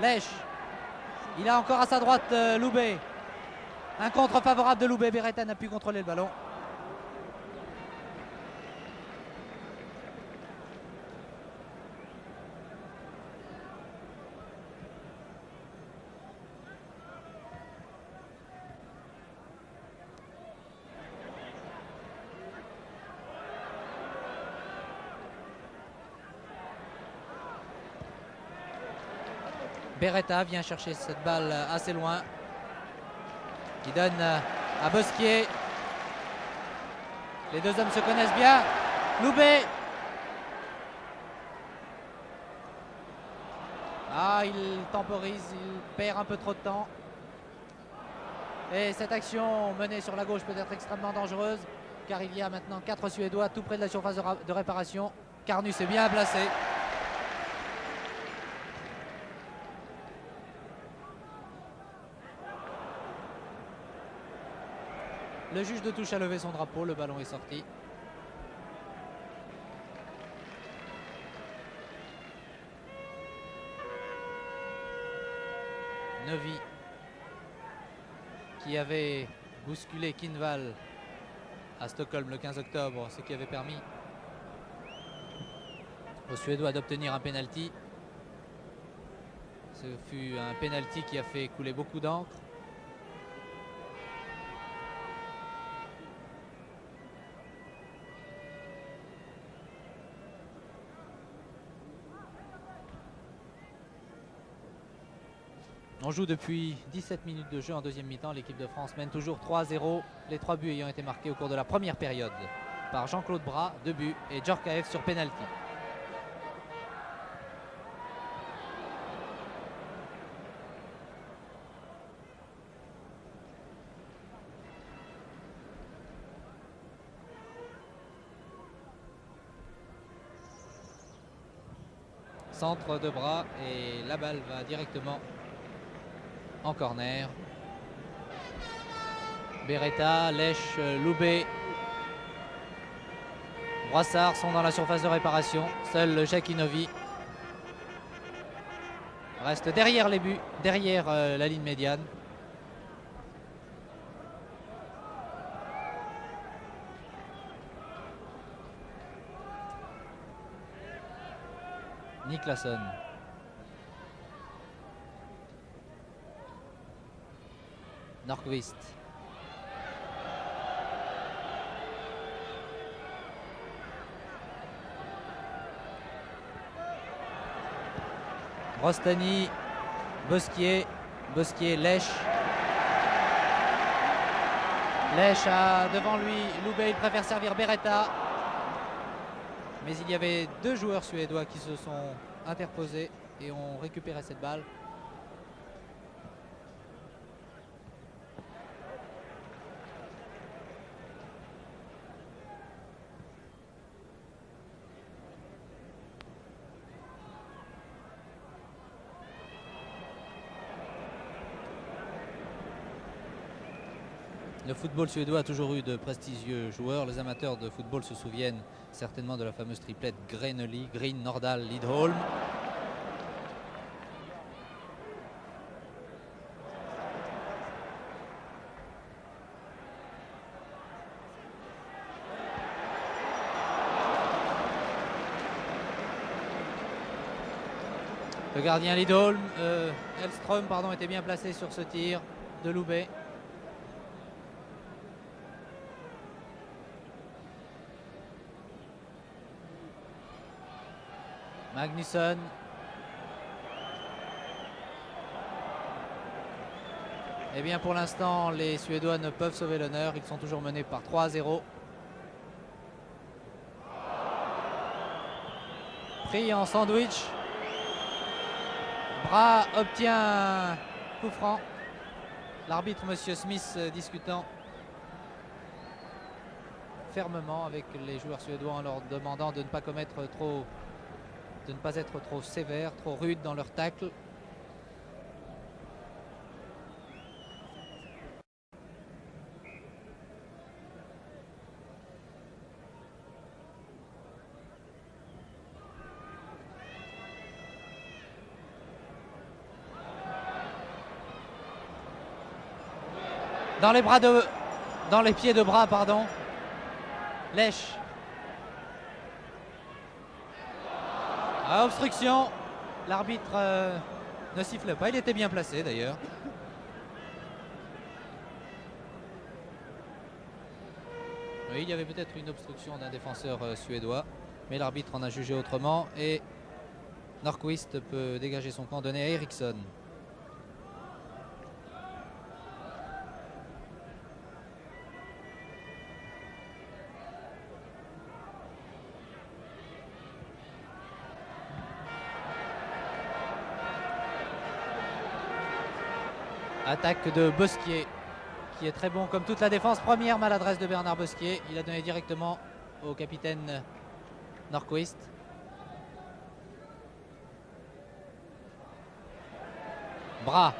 Lèche. Il a encore à sa droite Loubet. Un contre favorable de Loubet. Beretta n'a pu contrôler le ballon. Beretta vient chercher cette balle assez loin. Il donne à Bosquier. Les deux hommes se connaissent bien. Loubet. Ah, il temporise, il perd un peu trop de temps. Et cette action menée sur la gauche peut être extrêmement dangereuse car il y a maintenant 4 Suédois tout près de la surface de réparation. Carnus est bien placé. Le juge de touche a levé son drapeau, le ballon est sorti. Novi qui avait bousculé Kinnvall à Stockholm le 15 octobre, ce qui avait permis aux Suédois d'obtenir un penalty. Ce fut un penalty qui a fait couler beaucoup d'encre. On joue depuis 17 minutes de jeu en deuxième mi-temps. L'équipe de France mène toujours 3-0. Les 3 buts ayant été marqués au cours de la première période par Jean-Claude Bras, 2 buts, et Djorkaeff sur pénalty. Centre de Bras et la balle va directement en corner. Beretta, Lèche, Loubet, Broissard sont dans la surface de réparation. Seul Jacquinovi reste derrière les buts, derrière la ligne médiane. Niklasson. Nordqvist. Rostani, Bosquier, Lèche. Lèche a devant lui Loubet, il préfère servir Beretta. Mais il y avait 2 joueurs suédois qui se sont interposés et ont récupéré cette balle. Le football suédois a toujours eu de prestigieux joueurs. Les amateurs de football se souviennent certainement de la fameuse triplette Grenely, Green, Nordahl, Lidholm. Le gardien Lidholm, Hellström pardon, était bien placé sur ce tir de Loubet. Magnusson. Eh bien pour l'instant les Suédois ne peuvent sauver l'honneur, ils sont toujours menés par 3-0. Pris en sandwich. Bras obtient un coup franc. L'arbitre monsieur Smith discutant fermement avec les joueurs suédois en leur demandant de ne pas être trop sévères, trop rudes dans leur tacle. Dans les pieds de Bras, pardon. Lèche. À obstruction, l'arbitre ne siffle pas, il était bien placé d'ailleurs. Oui, il y avait peut-être une obstruction d'un défenseur suédois, mais l'arbitre en a jugé autrement et Nordqvist peut dégager son camp, donné à Eriksson. Attaque de Bosquier qui est très bon comme toute la défense. Première maladresse de Bernard Bosquier. Il a donné directement au capitaine Nordqvist. Bras.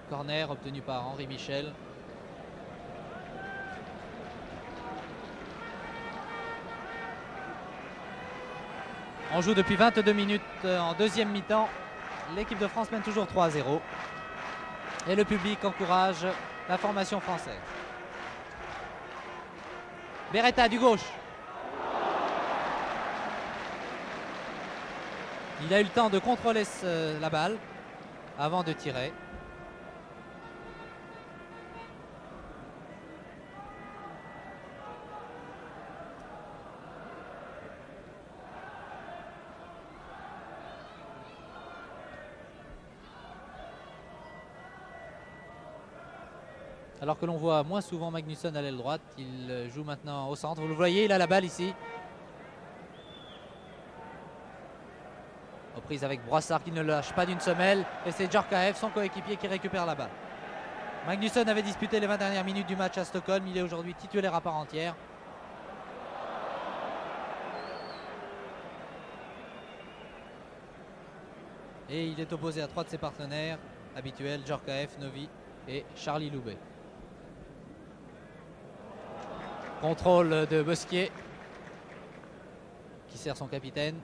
Corner obtenu par Henri Michel. On joue depuis 22 minutes en deuxième mi-temps. L'équipe de France mène toujours 3-0. Et le public encourage la formation française. Beretta du gauche. Il a eu le temps de contrôler la balle avant de tirer. Alors que l'on voit moins souvent Magnusson à l'aile droite, il joue maintenant au centre. Vous le voyez, il a la balle ici. Reprise avec Broissard qui ne lâche pas d'une semelle. Et c'est Djorkaeff, son coéquipier, qui récupère la balle. Magnusson avait disputé les 20 dernières minutes du match à Stockholm. Il est aujourd'hui titulaire à part entière. Et il est opposé à 3 de ses partenaires habituels, Djorkaeff, Novi et Charlie Loubet. Contrôle de Bosquier qui sert son capitaine.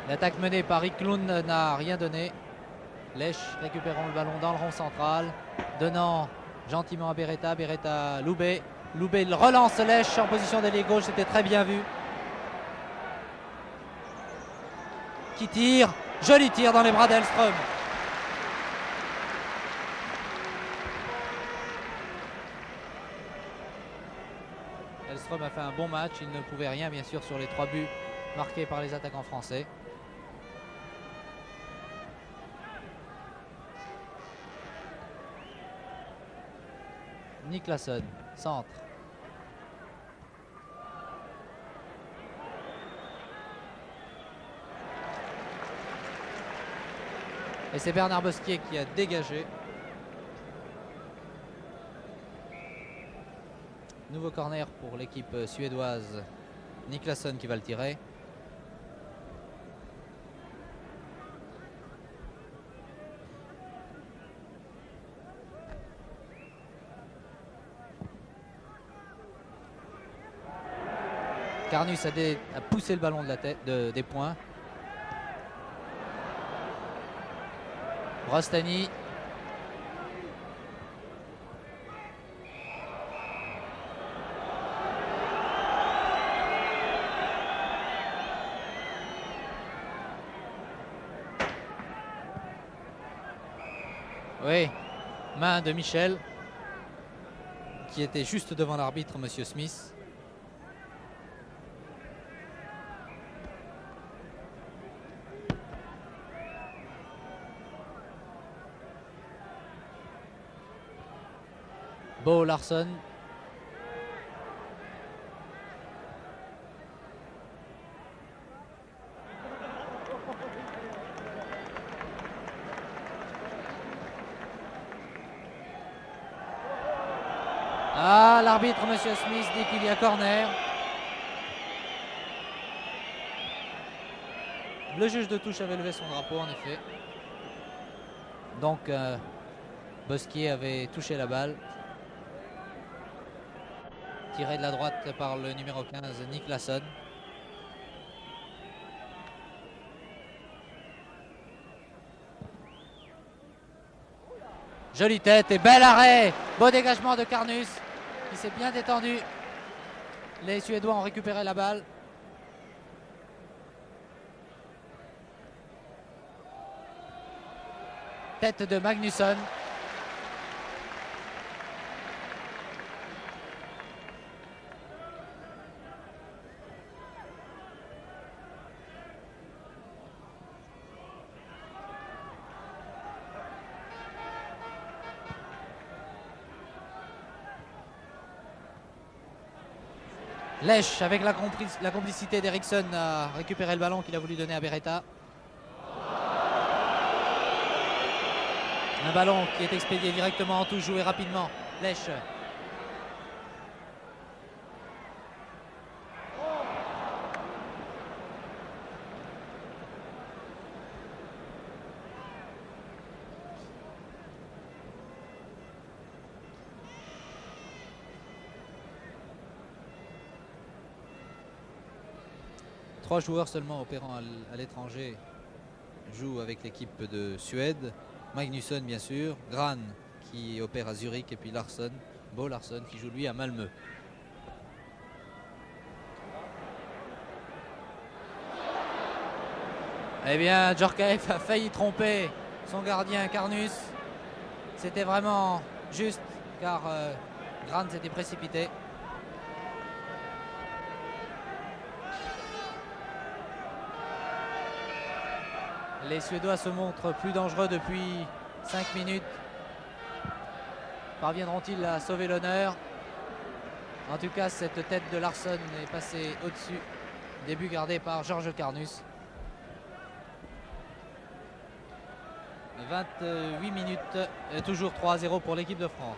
L'attaque menée par Rick Lund n'a rien donné. Lech récupérant le ballon dans le rond central, donnant gentiment à Beretta. Beretta, Loubet. Loubet relance Lech en position d'ailier gauche, c'était très bien vu. Qui tire, joli tir dans les bras d'Elström. Elström a fait un bon match, il ne pouvait rien bien sûr sur les 3 buts marqués par les attaquants français. Niklasson, centre. Et c'est Bernard Bosquier qui a dégagé. Nouveau corner pour l'équipe suédoise. Niklasson qui va le tirer. Carnus a poussé le ballon de la tête, des points. Rostani. Oui, main de Michel qui était juste devant l'arbitre, monsieur Smith. Bo Larsson. Ah, l'arbitre, monsieur Smith, dit qu'il y a corner. Le juge de touche avait levé son drapeau, en effet. Donc, Bosquier avait touché la balle. Tiré de la droite par le numéro 15, Niklasson. Jolie tête et bel arrêt. Beau dégagement de Carnus qui s'est bien détendu. Les Suédois ont récupéré la balle. Tête de Magnusson. Lech avec la complicité d'Eriksson a récupéré le ballon qu'il a voulu donner à Beretta. Un ballon qui est expédié directement en touche, joué rapidement. Lech. Trois joueurs seulement opérant à l'étranger jouent avec l'équipe de Suède. Magnusson bien sûr, Gran qui opère à Zurich et puis Larsson, Bo Larsson qui joue lui à Malmö. Eh bien, Djorkaeff a failli tromper son gardien Carnus. C'était vraiment juste car Grant s'était précipité. Les Suédois se montrent plus dangereux depuis 5 minutes. Parviendront-ils à sauver l'honneur? En tout cas, cette tête de Larsson est passée au-dessus. Début gardé par Georges Carnus. 28 minutes, et toujours 3-0 pour l'équipe de France.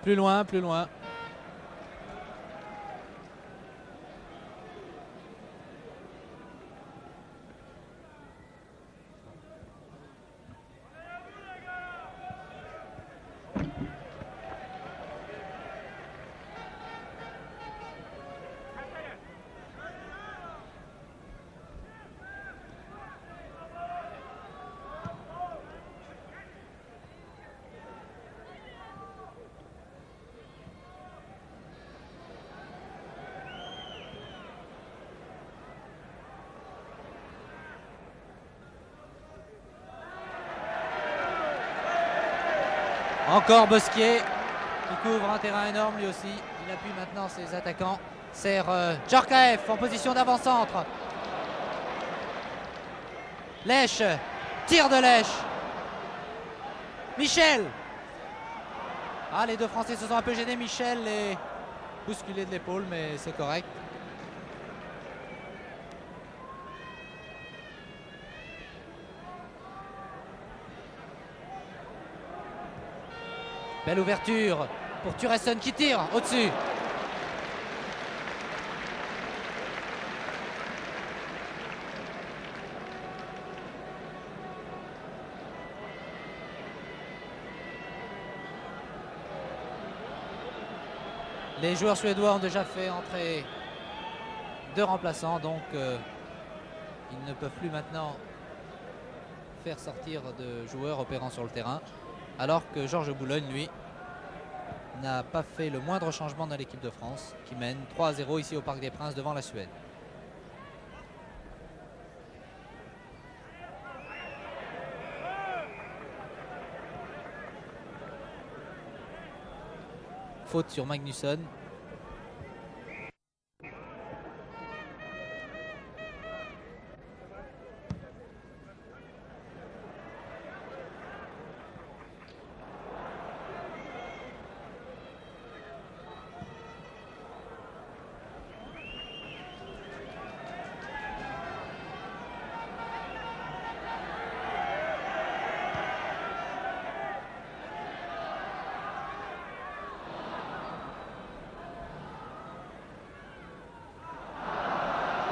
Plus loin, plus loin. Encore Bosquier qui couvre un terrain énorme lui aussi. Il appuie maintenant ses attaquants. Sert Djorkaeff en position d'avant-centre. Lèche, tir de Lèche. Michel. Ah, les deux Français se sont un peu gênés. Michel est bousculé de l'épaule, mais c'est correct. Belle ouverture pour Turesson qui tire au-dessus. Les joueurs suédois ont déjà fait entrer 2 remplaçants, donc ils ne peuvent plus maintenant faire sortir de joueurs opérant sur le terrain. Alors que Georges Boulogne, lui, n'a pas fait le moindre changement dans l'équipe de France, qui mène 3-0 ici au Parc des Princes devant la Suède. Faute sur Magnusson.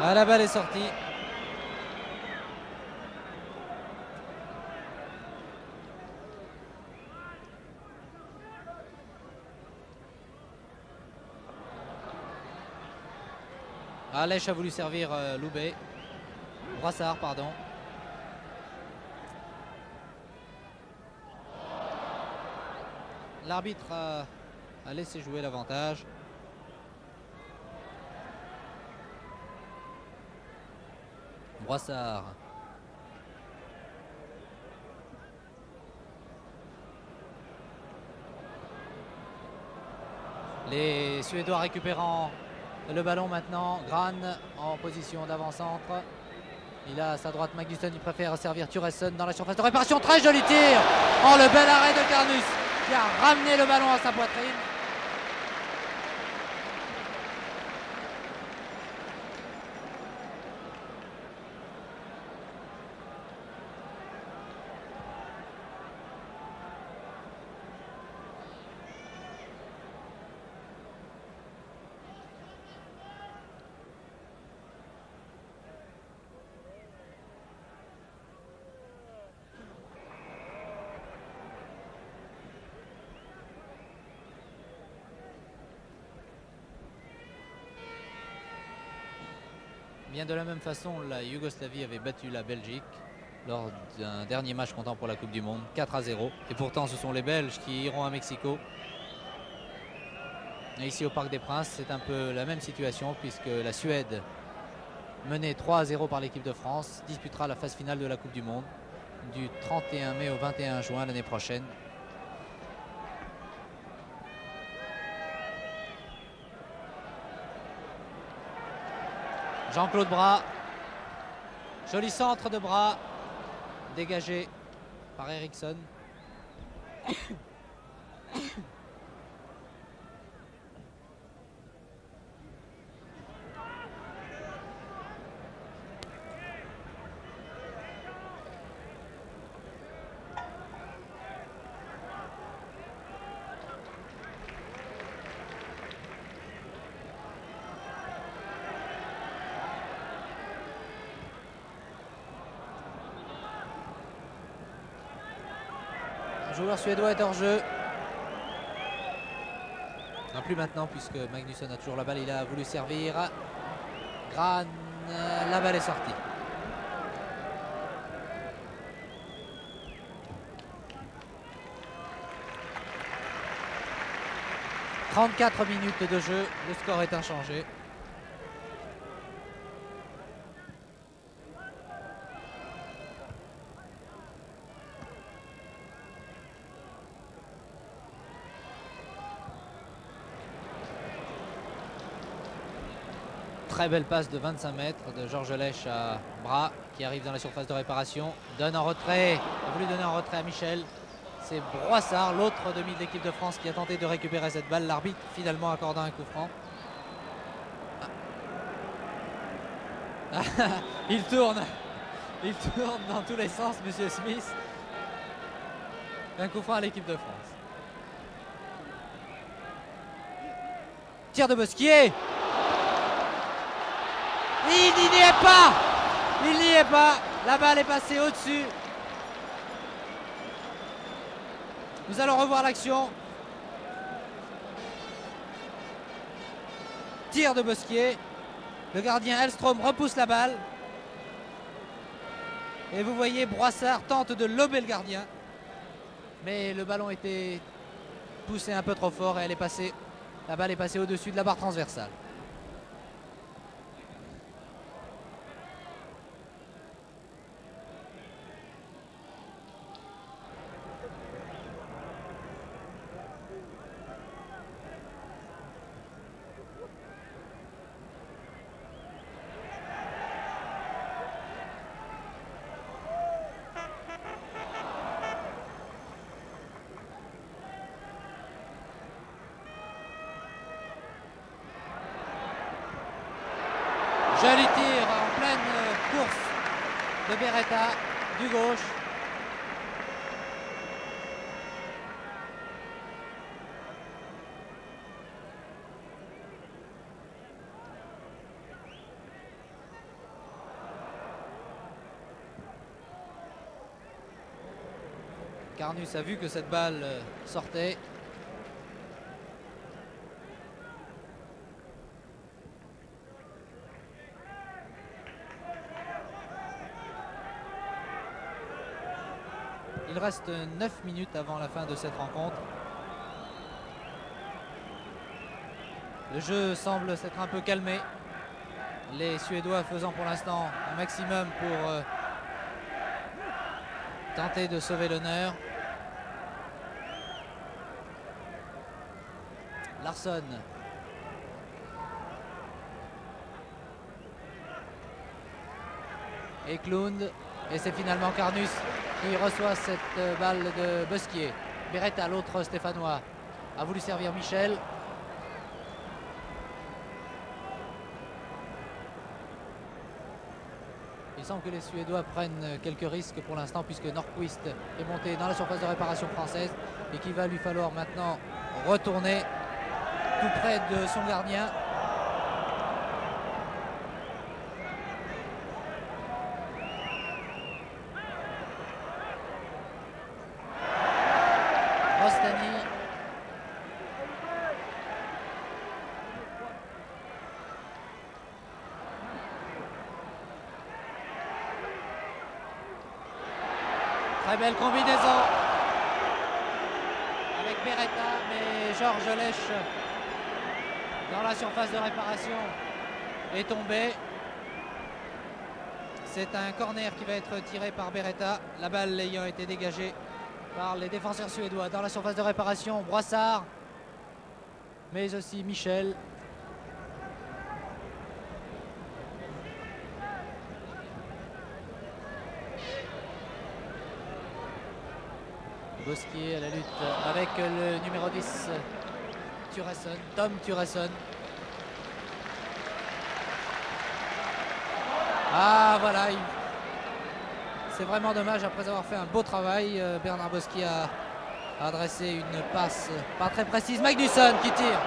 Ah, la balle est sortie. Lèche a voulu servir Loubet. Brassard, pardon. L'arbitre a laissé jouer l'avantage. Brassard. Les Suédois récupérant le ballon maintenant. Gran en position d'avant-centre. Il a à sa droite Magnusson, il préfère servir Turesson dans la surface de réparation. Très joli tir. Oh, le bel arrêt de Carnus qui a ramené le ballon à sa poitrine. Bien de la même façon, la Yougoslavie avait battu la Belgique lors d'un dernier match comptant pour la Coupe du Monde, 4-0. Et pourtant, ce sont les Belges qui iront à Mexico. Et ici au Parc des Princes, c'est un peu la même situation puisque la Suède, menée 3-0 par l'équipe de France, disputera la phase finale de la Coupe du Monde du 31 mai au 21 juin l'année prochaine. Jean-Claude Bras, joli centre de Bras, dégagé par Eriksson. Le joueur suédois est hors jeu. Non plus maintenant puisque Magnusson a toujours la balle. Il a voulu servir. Gran, la balle est sortie. « 34 minutes de jeu, le score est inchangé. Très belle passe de 25 mètres de Georges Lèche à Bras qui arrive dans la surface de réparation. Donne en retrait, a voulu donner en retrait à Michel. C'est Broissard, l'autre demi de l'équipe de France qui a tenté de récupérer cette balle. L'arbitre finalement accordant un coup franc. Il tourne dans tous les sens, Monsieur Smith. Un coup franc à l'équipe de France. Tir de Bosquier. Il n'y est pas. Il n'y est pas. La balle est passée au-dessus. Nous allons revoir l'action. Tir de Bosquier. Le gardien Hellström repousse la balle. Et vous voyez Broissard tente de lober le gardien. Mais le ballon était poussé un peu trop fort et elle est passée. La balle est passée au-dessus de la barre transversale. Joli tir en pleine course de Beretta du gauche. Carnus a vu que cette balle sortait. Il reste 9 minutes avant la fin de cette rencontre. Le jeu semble s'être un peu calmé. Les Suédois faisant pour l'instant un maximum pour tenter de sauver l'honneur. Larsson. Eklund. Et c'est finalement Carnus qui reçoit cette balle de Bosquier. Beretta, l'autre stéphanois, a voulu servir Michel. Il semble que les Suédois prennent quelques risques pour l'instant puisque Nordqvist est monté dans la surface de réparation française et qu'il va lui falloir maintenant retourner tout près de son gardien. Rostani. Très belle combinaison avec Beretta, mais Georges Lèche dans la surface de réparation est tombé. C'est un corner qui va être tiré par Beretta, la balle ayant été dégagée par les défenseurs suédois. Dans la surface de réparation, Broissard, mais aussi Michel. Bosquier à la lutte avec le numéro 10, Thuresson, Tom Thuresson. Ah voilà, c'est vraiment dommage après avoir fait un beau travail. Bernard Bosquier a adressé une passe pas très précise. Magnusson qui tire.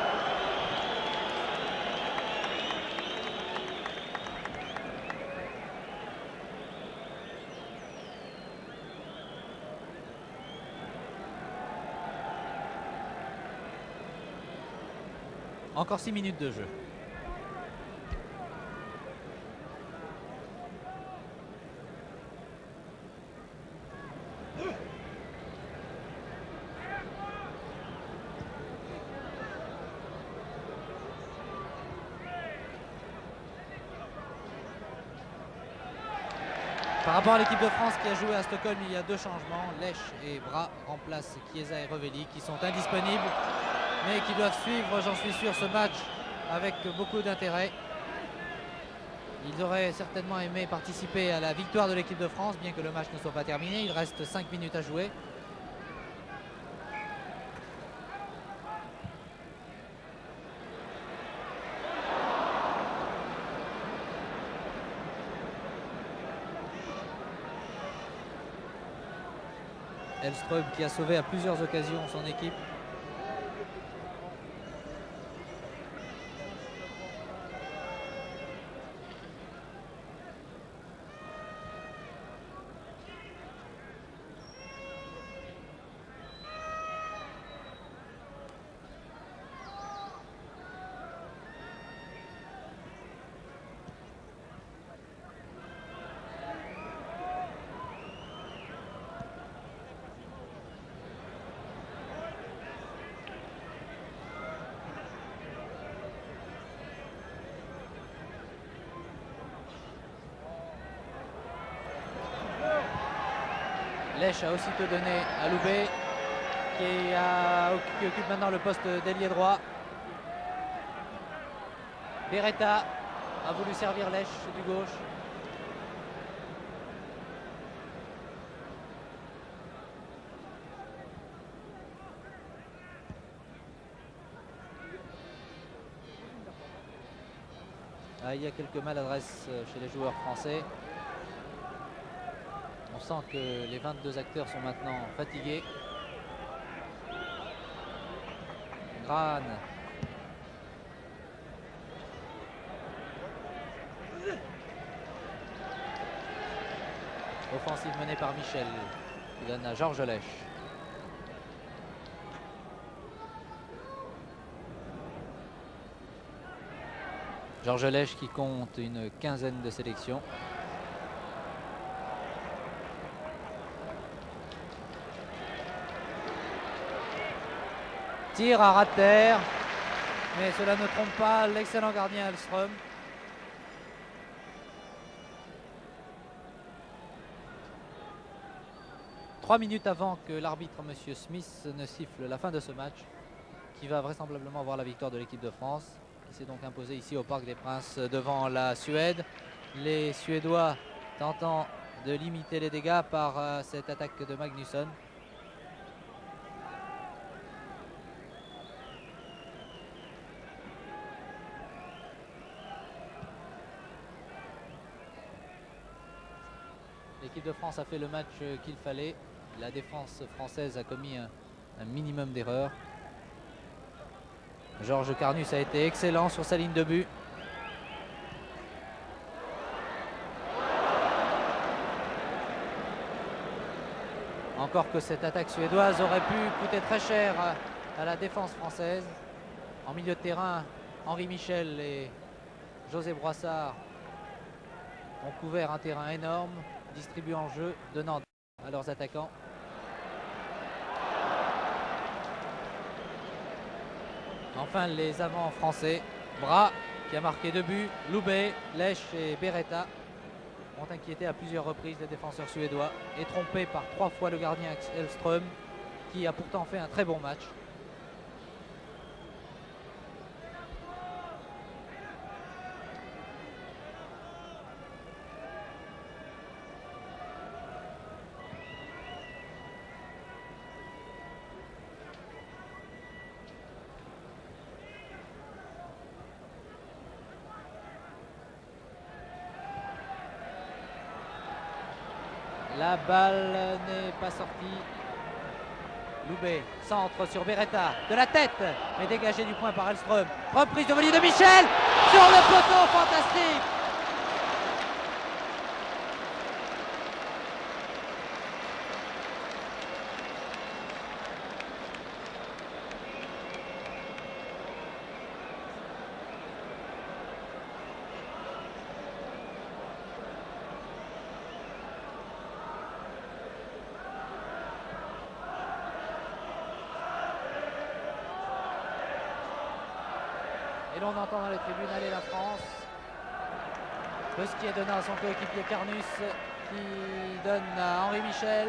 Encore 6 minutes de jeu. Par rapport à l'équipe de France qui a joué à Stockholm, il y a deux changements. Lèche et Bras remplacent Chiesa et Revelli qui sont indisponibles, mais qui doivent suivre, j'en suis sûr, ce match avec beaucoup d'intérêt. Ils auraient certainement aimé participer à la victoire de l'équipe de France, bien que le match ne soit pas terminé. Il reste 5 minutes à jouer. Hellström qui a sauvé à plusieurs occasions son équipe. Lèche a aussitôt donné à Loubet qui occupe maintenant le poste d'ailier droit. Beretta a voulu servir Lèche du gauche. Ah, il y a quelques maladresses chez les joueurs français. On sent que les 22 acteurs sont maintenant fatigués. Grahn. Offensive menée par Michel, qui donne à Georges Lèche. Georges Lèche qui compte une quinzaine de sélections. Tir à ras de terre, mais cela ne trompe pas l'excellent gardien Hellström. Trois minutes avant que l'arbitre, M. Smith, ne siffle la fin de ce match, qui va vraisemblablement voir la victoire de l'équipe de France, qui s'est donc imposée ici au Parc des Princes devant la Suède. Les Suédois tentant de limiter les dégâts par cette attaque de Magnusson. L'équipe de France a fait le match qu'il fallait. La défense française a commis un minimum d'erreurs. Georges Carnus a été excellent sur sa ligne de but. Encore que cette attaque suédoise aurait pu coûter très cher à la défense française. En milieu de terrain, Henri Michel et José Broissard ont couvert un terrain énorme, distribuant le jeu, donnant à leurs attaquants. Enfin les avants français, Bra qui a marqué 2 buts, Loubet, Lech et Beretta ont inquiété à plusieurs reprises les défenseurs suédois et trompé par 3 fois le gardien Hellström qui a pourtant fait un très bon match. La balle n'est pas sortie. Loubet, centre sur Beretta, de la tête, mais dégagé du point par Hellström. Reprise de volée de Michel, sur le poteau, fantastique. Et l'on entend dans les tribunes aller la France. Pesquier donne à son coéquipier Carnus qui donne à Henri Michel.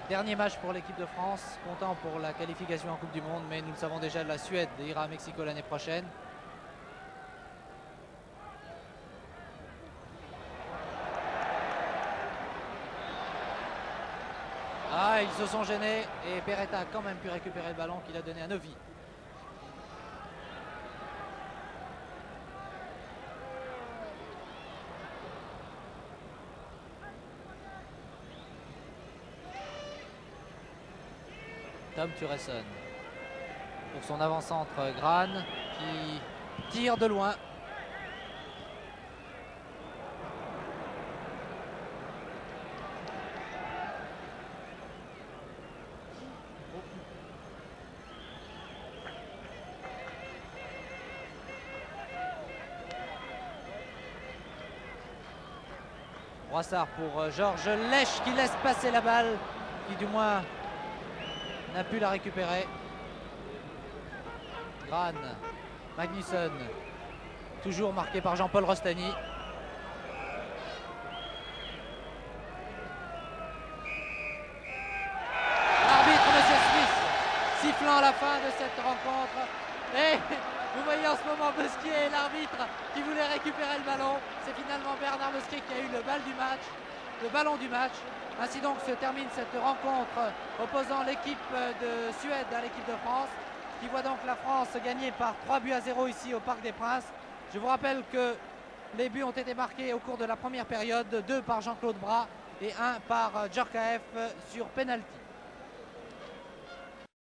Dernier match pour l'équipe de France, comptant pour la qualification en Coupe du Monde, mais nous le savons déjà, la Suède ira à Mexico l'année prochaine. Ah, ils se sont gênés et Beretta a quand même pu récupérer le ballon qu'il a donné à Novi. Tom Turesson pour son avant-centre Gran qui tire de loin. Brassard pour Georges Lech qui laisse passer la balle, qui du moins n'a pu la récupérer. Gran, Magnusson, toujours marqué par Jean-Paul Rostany. L'arbitre, monsieur Smith, sifflant à la fin de cette rencontre. Et vous voyez en ce moment Pesquier, l'arbitre, qui voulait récupérer le ballon. C'est finalement Bernard Pesquier qui a eu le ballon du match. Ainsi donc se termine cette rencontre opposant l'équipe de Suède à l'équipe de France, qui voit donc la France gagner par 3-0 ici au Parc des Princes. Je vous rappelle que les buts ont été marqués au cours de la première période, 2 par Jean-Claude Bra et 1 par Djorkaeff sur penalty.